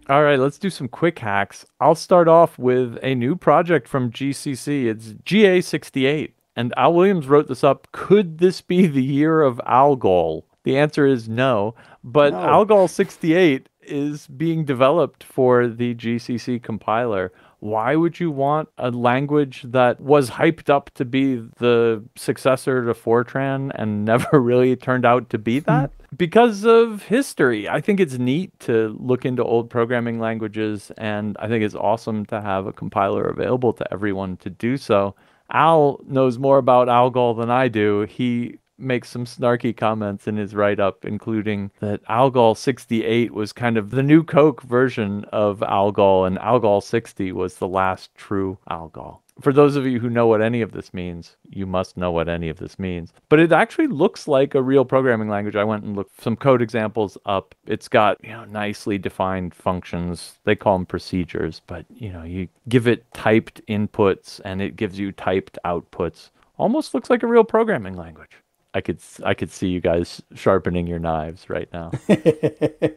All right, let's do some quick hacks. I'll start off with a new project from GCC. It's GA68. And Al Williams wrote this up. Could this be the year of Algol? The answer is no. But no. Algol 68 is being developed for the GCC compiler. Why would you want a language that was hyped up to be the successor to Fortran and never really turned out to be that? Because of history. I think it's neat to look into old programming languages, and I think it's awesome to have a compiler available to everyone to do so. Al knows more about Algol than I do. He makes some snarky comments in his write-up, including that Algol 68 was kind of the new Coke version of Algol, and Algol 60 was the last true Algol. For those of you who know what any of this means, you must know what any of this means. But it actually looks like a real programming language. I went and looked some code examples up. It's got, nicely defined functions. They call them procedures, but, you give it typed inputs and it gives you typed outputs. Almost looks like a real programming language. I could see you guys sharpening your knives right now.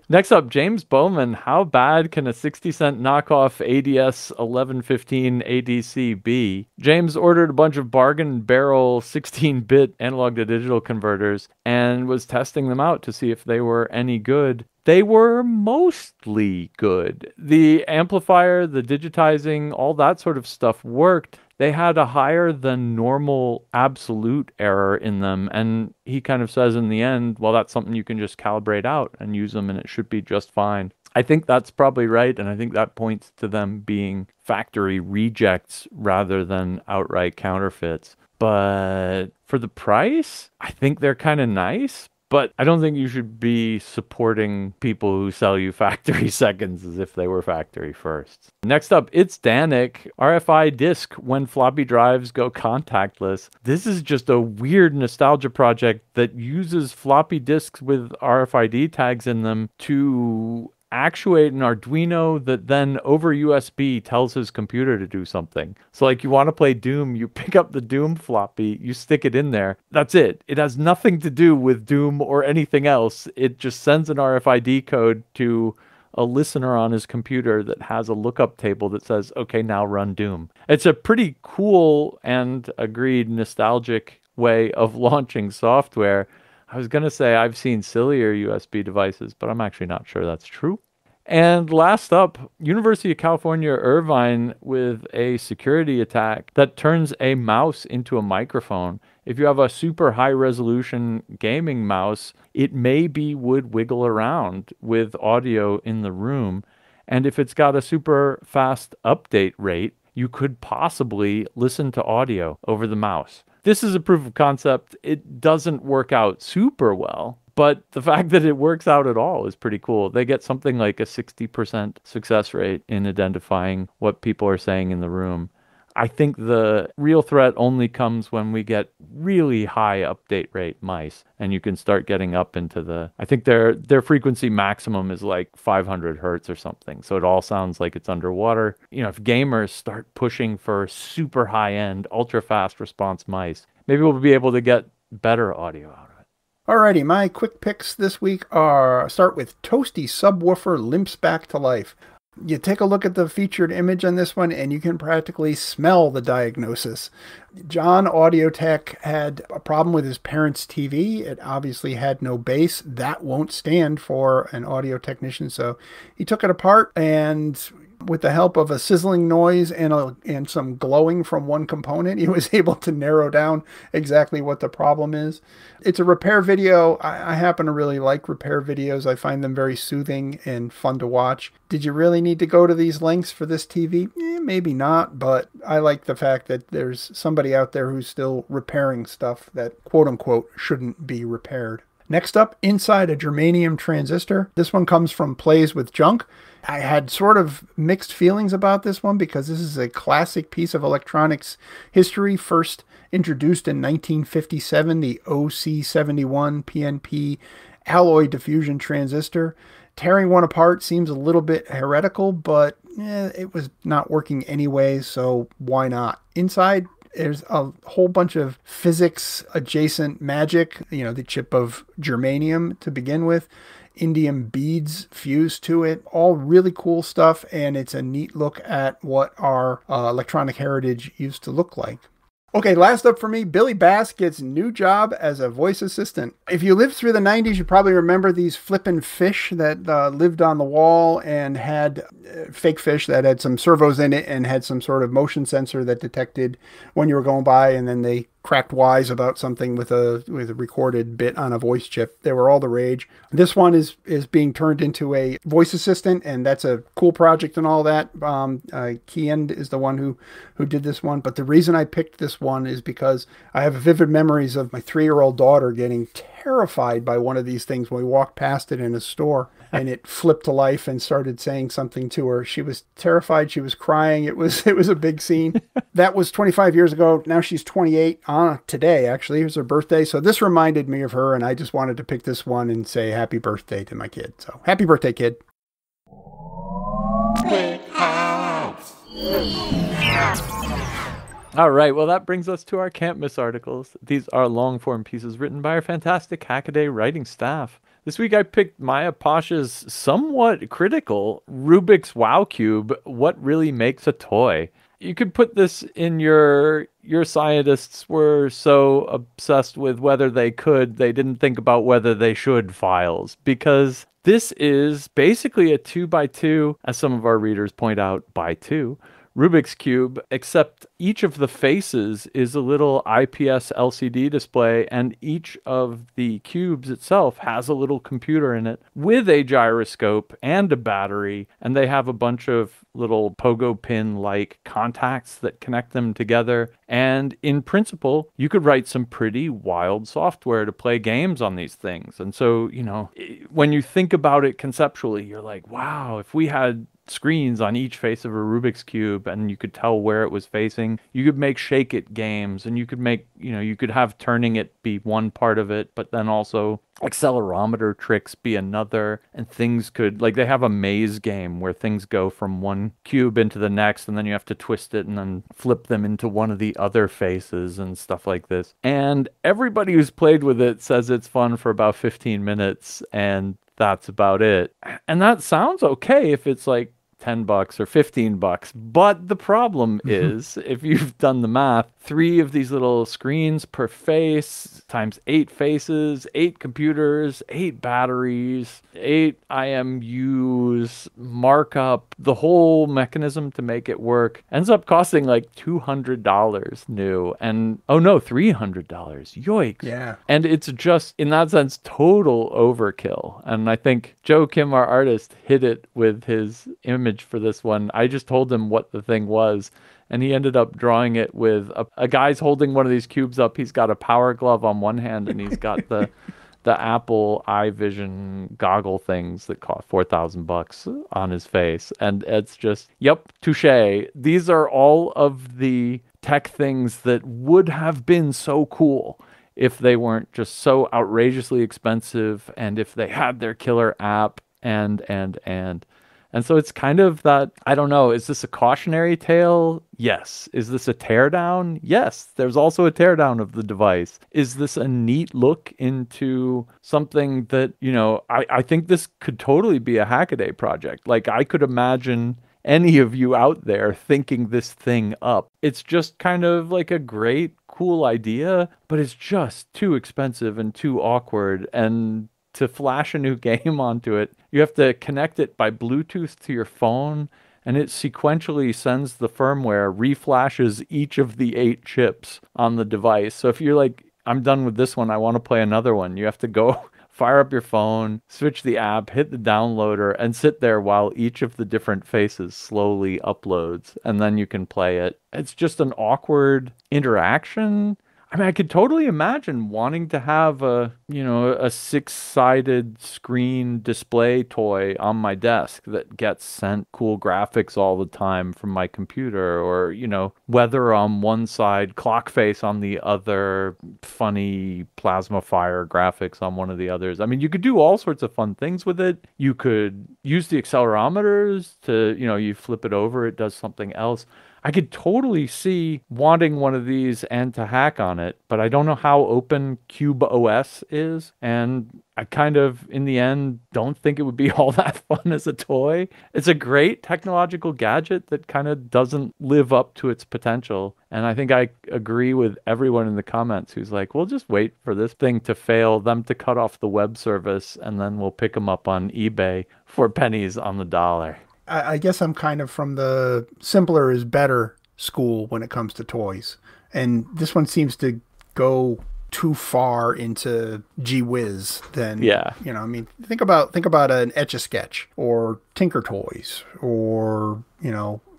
Next up, James Bowman. How bad can a 60-cent knockoff ADS 1115 ADC be? James ordered a bunch of bargain barrel 16-bit analog to digital converters and was testing them out to see if they were any good. They were mostly good. The amplifier, the digitizing, all that sort of stuff worked. They had a higher than normal absolute error in them. And he kind of says in the end, well, that's something you can just calibrate out and use them and it should be just fine. I think that's probably right. And I think that points to them being factory rejects rather than outright counterfeits. But for the price, I think they're kind of nice. But I don't think you should be supporting people who sell you factory seconds as if they were factory firsts. Next up, it's Danik. RFI disk when floppy drives go contactless. This is just a weird nostalgia project that uses floppy disks with RFID tags in them to actuate an Arduino that then over USB tells his computer to do something. So like you want to play Doom, you pick up the Doom floppy, you stick it in there. That's it. It has nothing to do with Doom or anything else. It just sends an RFID code to a listener on his computer that has a lookup table that says, okay, now run Doom. It's a pretty cool and agreed nostalgic way of launching software. I was going to say I've seen sillier USB devices, but I'm actually not sure that's true. And last up, University of California, Irvine with a security attack that turns a mouse into a microphone. If you have a super high resolution gaming mouse, it maybe would wiggle around with audio in the room. And if it's got a super fast update rate, you could possibly listen to audio over the mouse. This is a proof of concept. It doesn't work out super well, but the fact that it works out at all is pretty cool. They get something like a 60% success rate in identifying what people are saying in the room. I think the real threat only comes when we get really high update rate mice, and you can start getting up into I think their frequency maximum is like 500 hertz or something. So it all sounds like it's underwater. If gamers start pushing for super high end, ultra fast response mice, maybe we'll be able to get better audio out of it. Alrighty, my quick picks this week start with Toasty Subwoofer Limps Back to Life. You take a look at the featured image on this one and you can practically smell the diagnosis. John Audio Tech had a problem with his parents' TV. It obviously had no bass. That won't stand for an audio technician. So he took it apart and with the help of a sizzling noise and some glowing from one component, he was able to narrow down exactly what the problem is. It's a repair video. I happen to really like repair videos. I find them very soothing and fun to watch. Did you really need to go to these lengths for this TV? Maybe not, but I like the fact that there's somebody out there who's still repairing stuff that quote-unquote shouldn't be repaired. Next up, Inside a Germanium Transistor. This one comes from Plays with Junk. I had sort of mixed feelings about this one because this is a classic piece of electronics history, first introduced in 1957, the OC71 PNP alloy diffusion transistor. Tearing one apart seems a little bit heretical, but it was not working anyway, so why not? Inside, there's a whole bunch of physics adjacent magic, the chip of germanium to begin with, indium beads fused to it, all really cool stuff, and it's a neat look at what our electronic heritage used to look like. Okay, last up for me, Billy Bass gets new job as a voice assistant. If you lived through the 90s, you probably remember these flippin' fish that lived on the wall and had fake fish that had some servos in it and had some sort of motion sensor that detected when you were going by, and then they cracked wise about something with a recorded bit on a voice chip. They were all the rage. This one is being turned into a voice assistant, and that's a cool project and all that. Keyend is the one who did this one. But the reason I picked this one is because I have vivid memories of my 3-year-old daughter getting terrified by one of these things when we walked past it in a store, and it flipped to life and started saying something to her. She was terrified. She was crying. It was a big scene. That was 25 years ago. Now she's 28 today, actually. It was her birthday. So this reminded me of her, and I just wanted to pick this one and say happy birthday to my kid. So happy birthday, kid. All right, well, that brings us to our Can't Miss articles. These are long-form pieces written by our fantastic Hackaday writing staff. This week I picked Maya Pasha's somewhat critical Rubik's Wow Cube, What Really Makes a Toy. You could put this in your scientists were so obsessed with whether they didn't think about whether they should files, because this is basically a 2x2, as some of our readers point out, by 2. Rubik's Cube, except each of the faces is a little IPS LCD display, and each of the cubes itself has a little computer in it with a gyroscope and a battery, and they have a bunch of little pogo pin-like contacts that connect them together. And in principle, you could write some pretty wild software to play games on these things. And so, when you think about it conceptually, you're like, wow, if we had screens on each face of a Rubik's Cube and you could tell where it was facing, you could make shake it games, and you could make, you could have turning it be one part of it, but then also accelerometer tricks be another, and things could, like, they have a maze game where things go from one cube into the next, and then you have to twist it and then flip them into one of the other faces and stuff like this. And everybody who's played with it says it's fun for about 15 minutes, and that's about it. And that sounds okay if it's like $10 or $15. But the problem is, if you've done the math, 3 of these little screens per face times 8 faces, 8 computers, 8 batteries, 8 IMUs, markup, the whole mechanism to make it work ends up costing like $200 new. And oh no, $300. Yoicks. Yeah. And it's just, in that sense, total overkill. And I think Joe Kim, our artist, hit it with his image for this one. I just told him what the thing was, and he ended up drawing it with a guy's holding one of these cubes up. He's got a power glove on one hand, and he's got the Apple iVision goggle things that cost $4,000 on his face. And it's just, yep, touche. These are all of the tech things that would have been so cool if they weren't just so outrageously expensive, and if they had their killer app, and so it's kind of that, I don't know, is this a cautionary tale? Yes. Is this a teardown? Yes. There's also a teardown of the device. Is this a neat look into something that, I think this could totally be a Hackaday project. Like, I could imagine any of you out there thinking this thing up. It's just kind of like a great, cool idea, but it's just too expensive and too awkward. And to flash a new game onto it, you have to connect it by Bluetooth to your phone, and it sequentially sends the firmware, reflashes each of the 8 chips on the device. So if you're like, I'm done with this one, I want to play another one, you have to go fire up your phone, switch the app, hit the downloader, and sit there while each of the different faces slowly uploads, and then you can play it. It's just an awkward interaction. I mean, I could totally imagine wanting to have a 6-sided screen display toy on my desk that gets sent cool graphics all the time from my computer, or, weather on one side, clock face on the other, funny plasma fire graphics on one of the others. I mean, you could do all sorts of fun things with it. You could use the accelerometers to, you flip it over, it does something else. I could totally see wanting one of these and to hack on it, but I don't know how open Cube OS is. And I kind of, in the end, don't think it would be all that fun as a toy. It's a great technological gadget that kind of doesn't live up to its potential. And I think I agree with everyone in the comments who's like, we'll just wait for this thing to fail, them to cut off the web service, and then we'll pick them up on eBay for pennies on the dollar. I guess I'm kind of from the simpler is better school when it comes to toys. And this one seems to go too far into gee whiz than, I mean, think about an Etch-a-Sketch or Tinker Toys or,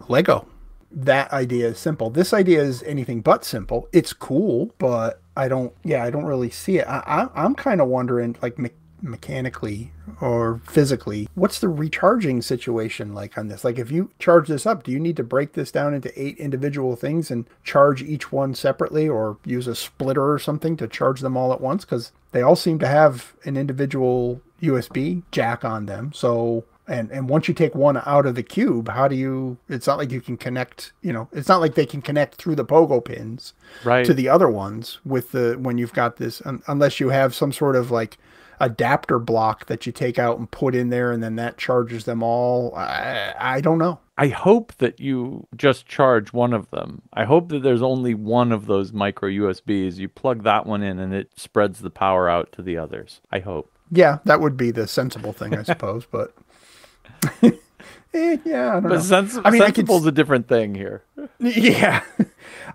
Lego. That idea is simple. This idea is anything but simple. It's cool, but I don't really see it. I'm kind of wondering, like, mechanically or physically, what's the recharging situation like on this? Like, if you charge this up, do you need to break this down into 8 individual things and charge each one separately, or use a splitter or something to charge them all at once? Because they all seem to have an individual USB jack on them. So and once you take one out of the cube, it's not like you can connect, it's not like they can connect through the pogo pins to the other ones when you've got this, unless you have some sort of like adapter block that you take out and put in there, and then that charges them all. I don't know. I hope that you just charge one of them. I hope that there's only one of those micro USBs. You plug that one in and it spreads the power out to the others. I hope. Yeah, that would be the sensible thing, I suppose, but yeah, I don't know. Sensible's a different thing here. Yeah.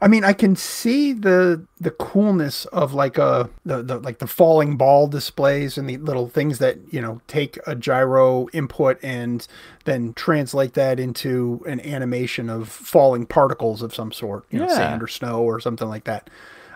I mean, I can see the coolness of like the falling ball displays and the little things that, take a gyro input and then translate that into an animation of falling particles of some sort, sand or snow or something like that.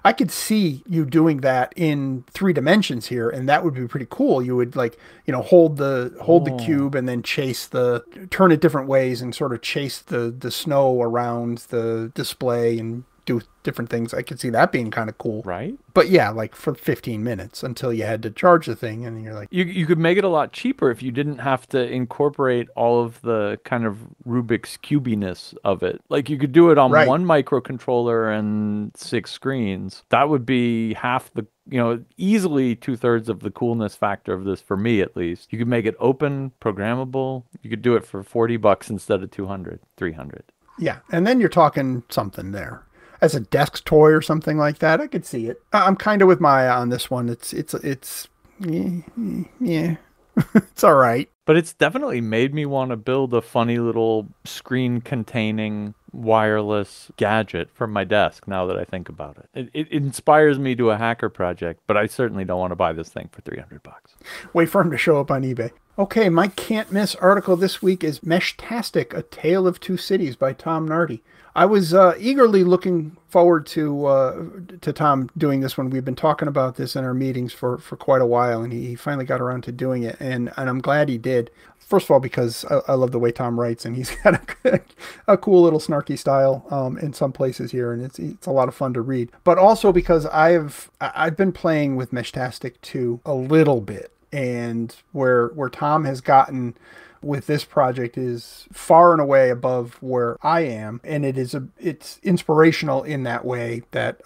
I could see you doing that in 3 dimensions here, and that would be pretty cool. You would hold the cube and then turn it different ways and sort of chase the snow around the display and do different things. I could see that being kind of cool. Right. But yeah, like for 15 minutes until you had to charge the thing, and you're like... You could make it a lot cheaper if you didn't have to incorporate all of the kind of Rubik's cubiness of it. Like, you could do it on one microcontroller and 6 screens. That would be half the, easily 2/3 of the coolness factor of this, for me at least. You could make it open, programmable. You could do it for $40 instead of $200, $300. Yeah, and then you're talking something there. As a desk toy or something like that, I could see it. I'm kind of with Maya on this one. It's yeah, it's all right. But it's definitely made me want to build a funny little screen-containing wireless gadget for my desk now that I think about it. It inspires me to a hacker project, but I certainly don't want to buy this thing for $300. Wait for him to show up on eBay. Okay, my can't-miss article this week is Meshtastic, A Tale of Two Cities by Tom Nardi. I was eagerly looking forward to Tom doing this one. We've been talking about this in our meetings for quite a while, and he finally got around to doing it, and I'm glad he did. First of all, because I love the way Tom writes, and he's got a cool little snarky style in some places here, and it's a lot of fun to read. But also because I've been playing with Meshtastic 2 a little bit, and where Tom has gotten with this project is far and away above where I am, and it's inspirational in that way that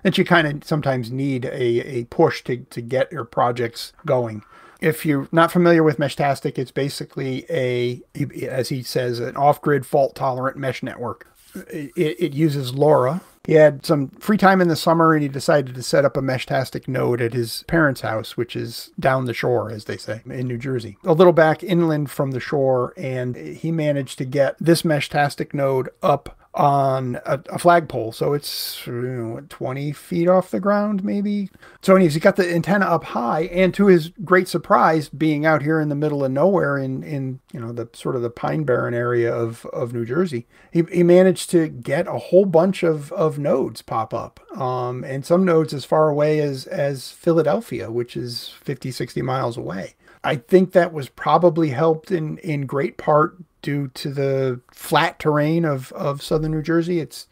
you kind of sometimes need a push to get your projects going. If you're not familiar with Meshtastic, it's basically as he says, an off-grid fault-tolerant mesh network. It uses LoRa. He had some free time in the summer, and he decided to set up a Meshtastic node at his parents' house, which is down the shore, as they say, in New Jersey. A little back inland from the shore, and he managed to get this Meshtastic node up on a flagpole. So it's 20 feet off the ground, maybe. So anyways, he got the antenna up high, and to his great surprise, being out here in the middle of nowhere in the sort of the Pine Barren area of New Jersey, he managed to get a whole bunch of nodes pop up. And some nodes as far away as Philadelphia, which is 50, 60 miles away. I think that was probably helped in great part due to the flat terrain of southern New Jersey. It's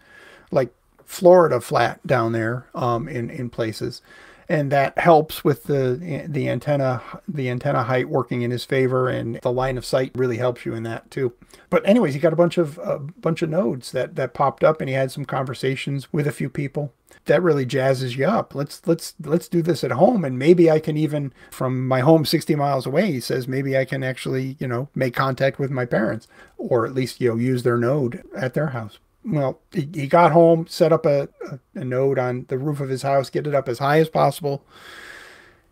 like Florida flat down there in places. and that helps with the antenna height working in his favor, and the line of sight really helps you in that too. But anyways, he got a bunch of nodes that popped up, and he had some conversations with a few people. That really jazzes you up. Let's do this at home, and maybe I can even, from my home 60 miles away, he says, maybe I can actually, make contact with my parents, or at least, use their node at their house. Well, he got home, set up a node on the roof of his house, get it up as high as possible,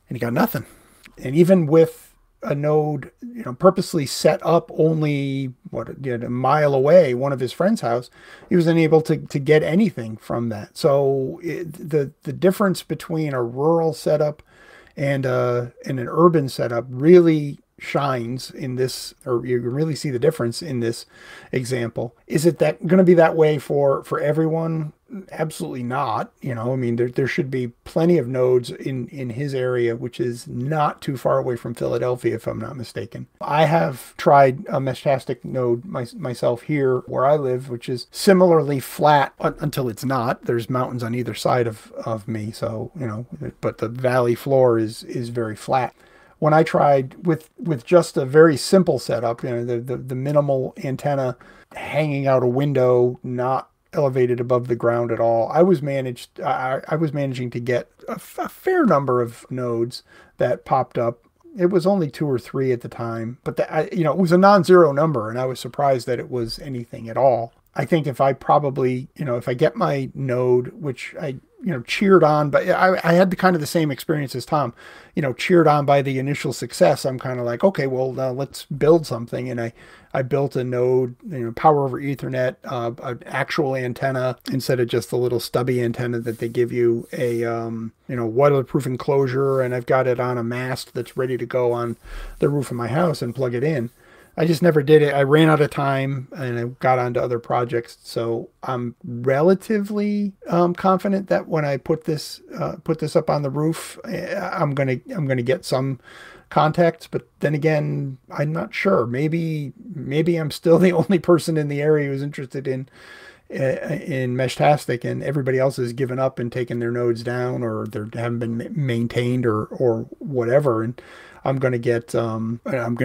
and he got nothing. And even with a node, purposely set up only a mile away, one of his friend's house, he was unable to get anything from that. So the difference between a rural setup and an urban setup really shines in this, or you can really see the difference in this example. Is it that going to be that way for everyone? Absolutely not. There should be plenty of nodes in his area, which is not too far away from Philadelphia, if I'm not mistaken. I have tried a Meshtastic node myself here where I live, which is similarly flat until it's not. There's mountains on either side of me, so but the valley floor is very flat. When I tried with just a very simple setup, the minimal antenna hanging out a window, not elevated above the ground at all, I was managing to get a fair number of nodes that popped up. It was only 2 or 3 at the time, but it was a non-zero number, and I was surprised that it was anything at all. I think if I probably, if I get my node, which I, cheered on, but I had the same experience as Tom, cheered on by the initial success. I'm kind of like, okay, well, now let's build something. And I built a node, power over Ethernet, an actual antenna instead of just the little stubby antenna that they give you, a, weatherproof enclosure. And I've got it on a mast that's ready to go on the roof of my house and plug it in. I just never did it. I ran out of time and I got onto other projects. So I'm relatively confident that when I put this up on the roof, I'm gonna get some contacts. But then again, I'm not sure. Maybe I'm still the only person in the area who's interested in Meshtastic, and everybody else has given up and taken their nodes down, or they haven't been maintained, or whatever. And I'm going to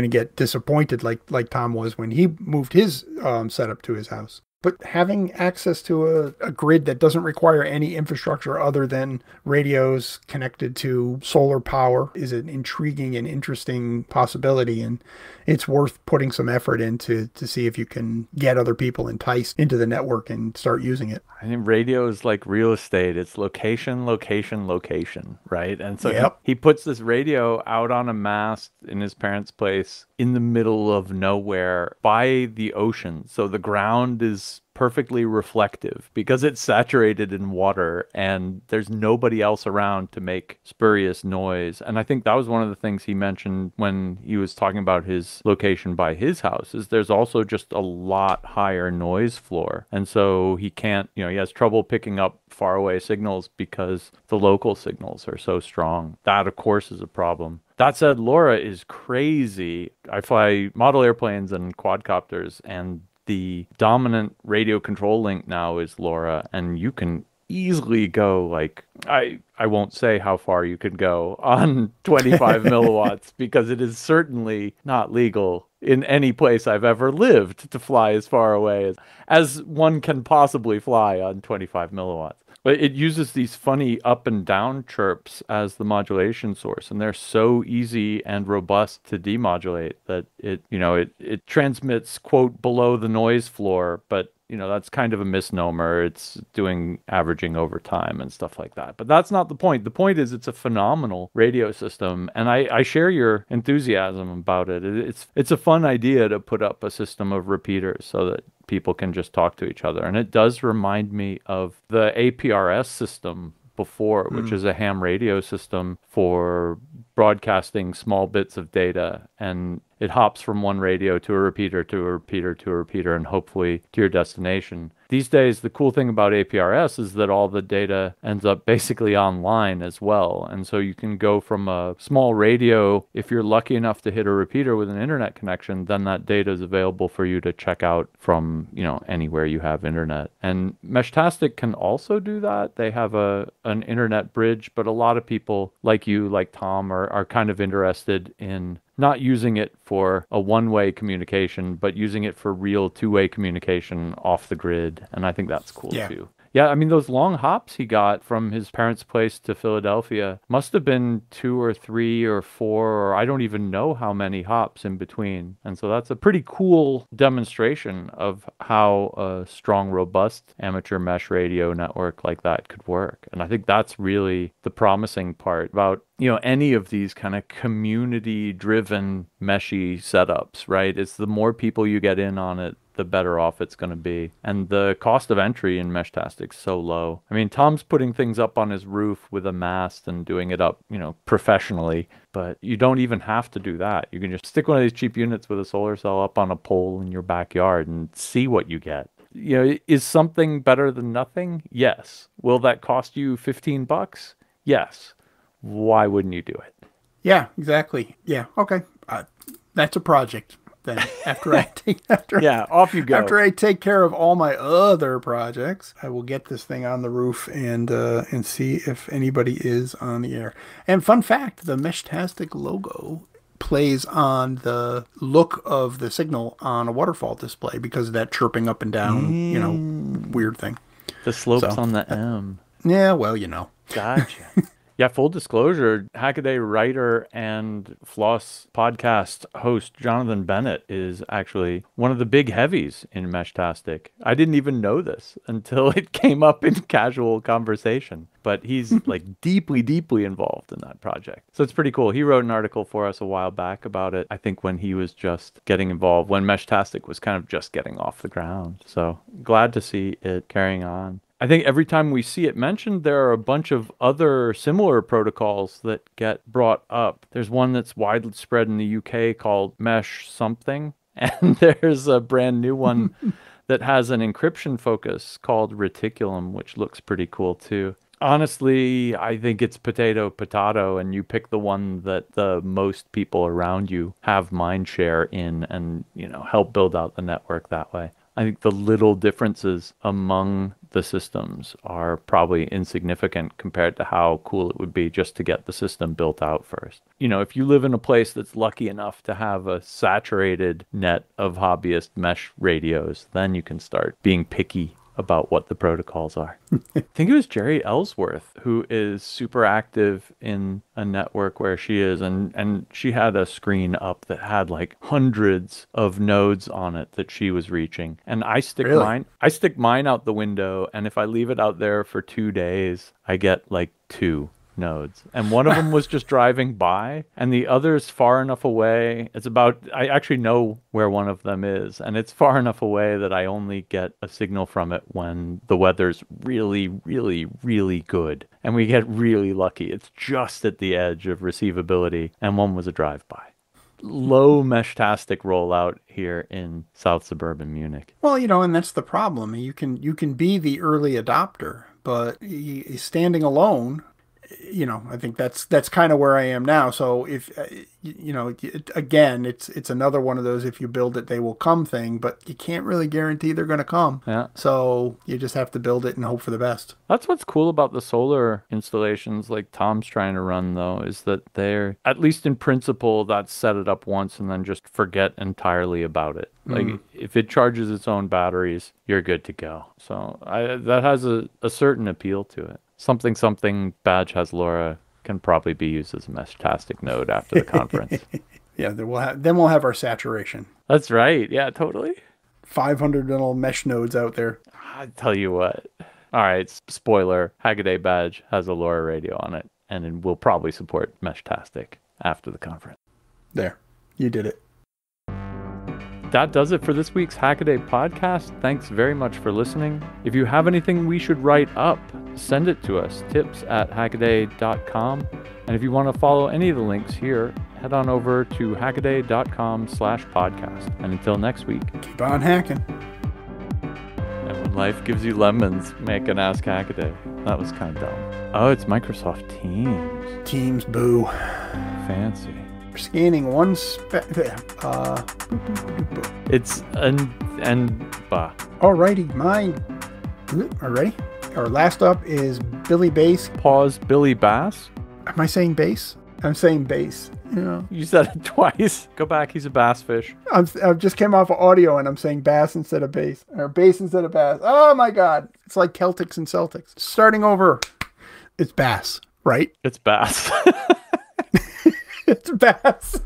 get disappointed like Tom was when he moved his setup to his house. But having access to a grid that doesn't require any infrastructure other than radios connected to solar power is an intriguing and interesting possibility, and it's worth putting some effort into to see if you can get other people enticed into the network and start using it. I think radio is like real estate. It's location, location, location, right? And so yep. he puts this radio out on a mast in his parents' place in the middle of nowhere by the ocean. So the ground is perfectly reflective because it's saturated in water and there's nobody else around to make spurious noise. And I think that was one of the things he mentioned when he was talking about his location by his house, is there's also just a lot higher noise floor. And so he can't, he has trouble picking up faraway signals because the local signals are so strong. That, of course, is a problem. That said, LoRa is crazy. I fly model airplanes and quadcopters, and the dominant radio control link now is LoRa, and you can easily go I won't say how far you could go on 25 milliwatts because it is certainly not legal in any place I've ever lived to fly as far away as one can possibly fly on 25 milliwatts. But it uses these funny up and down chirps as the modulation source, and they're so easy and robust to demodulate that it transmits, quote, below the noise floor, but that's kind of a misnomer. It's doing averaging over time and stuff like that. But that's not the point. The point is it's a phenomenal radio system, and I share your enthusiasm about it. It's a fun idea to put up a system of repeaters so that people can just talk to each other. And it does remind me of the APRS system before, which is a ham radio system for broadcasting small bits of data, and it hops from one radio to a repeater to a repeater to a repeater and hopefully to your destination. These days, the cool thing about APRS is that all the data ends up basically online as well. And so you can go from a small radio, if you're lucky enough to hit a repeater with an internet connection, then that data is available for you to check out from, anywhere you have internet. And Meshtastic can also do that. They have an internet bridge, but a lot of people like you, like Tom, are kind of interested in not using it for a one-way communication, but using it for real two-way communication off the grid. And I think that's cool too. Yeah, I mean, those long hops he got from his parents' place to Philadelphia must have been 2 or 3 or 4, or I don't even know how many hops in between. And so that's a pretty cool demonstration of how a strong, robust amateur mesh radio network like that could work. And I think that's really the promising part about any of these kind of community-driven meshy setups, right? It's the more people you get in on it, the better off it's going to be. And the cost of entry in Meshtastic's so low. I mean, Tom's putting things up on his roof with a mast and doing it up, professionally, but you don't even have to do that. You can just stick one of these cheap units with a solar cell up on a pole in your backyard and see what you get. Is something better than nothing? Yes. Will that cost you $15? Yes. Why wouldn't you do it? Yeah, exactly. Yeah. Okay. That's a project. Then off you go. After I take care of all my other projects, I will get this thing on the roof and see if anybody is on the air. And fun fact, the Meshtastic logo plays on the look of the signal on a waterfall display because of that chirping up and down, weird thing. The slopes on the M. Yeah, well, Gotcha. Yeah, full disclosure, Hackaday writer and Floss podcast host Jonathan Bennett is actually one of the big heavies in Meshtastic. I didn't even know this until it came up in casual conversation, but he's deeply, deeply involved in that project. So it's pretty cool. He wrote an article for us a while back about it, I think when he was just getting involved, when Meshtastic was kind of just getting off the ground. So glad to see it carrying on. I think every time we see it mentioned, there are a bunch of other similar protocols that get brought up. There's one that's widespread in the UK called Mesh something, and there's a brand new one that has an encryption focus called Reticulum, which looks pretty cool too. Honestly, I think it's potato, and you pick the one that the most people around you have mind share in and, help build out the network that way. I think the little differences among the systems are probably insignificant compared to how cool it would be just to get the system built out first. If you live in a place that's lucky enough to have a saturated net of hobbyist mesh radios, then you can start being picky about what the protocols are. I think it was Jerry Ellsworth who is super active in a network where she is, and she had a screen up that had hundreds of nodes on it that she was reaching. And I stick mine out the window, and if I leave it out there for 2 days, I get 2 nodes, and one of them was just driving by, and the other's far enough away. I actually know where one of them is, and it's far enough away that I only get a signal from it when the weather's really, really, really good, and we get really lucky. It's just at the edge of receivability, and one was a drive-by. Low Meshtastic rollout here in South suburban Munich. Well, and that's the problem. You can be the early adopter, but standing alone, I think that's kind of where I am now. So if, again, it's another one of those, if you build it, they will come thing, but you can't really guarantee they're going to come. Yeah. So you just have to build it and hope for the best. That's what's cool about the solar installations like Tom's trying to run, though, is that they're, at least in principle, that's set it up once and then just forget entirely about it. If it charges its own batteries, you're good to go. So that has a certain appeal to it. Something badge has LoRa can probably be used as a Meshtastic node after the conference. Yeah, then we'll have our saturation. That's right. Yeah, totally. 500 little mesh nodes out there. I tell you what. All right, spoiler, Hackaday badge has a LoRa radio on it, and it will probably support Meshtastic after the conference. There, you did it. that does it for this week's Hackaday podcast. Thanks very much for listening. If you have anything we should write up, send it to us, tips@hackaday.com. And if you want to follow any of the links here, head on over to hackaday.com/podcast. And until next week, Keep on hacking. and when life gives you lemons, make an Ask Hackaday. That was kind of dumb. Oh, it's Microsoft Teams. Teams, boo. Fancy. We're scanning one It's Alrighty, mine. Alrighty. Our last up is Billy Bass. Pause. Billy Bass. Am I saying bass? I'm saying bass. You know, You said it twice. Go back. He's a bass fish. I just came off of audio and I'm saying bass instead of bass, or bass instead of bass. Oh my God. It's like Celtics and Celtics. Starting over. It's bass, right? It's bass. It's bass.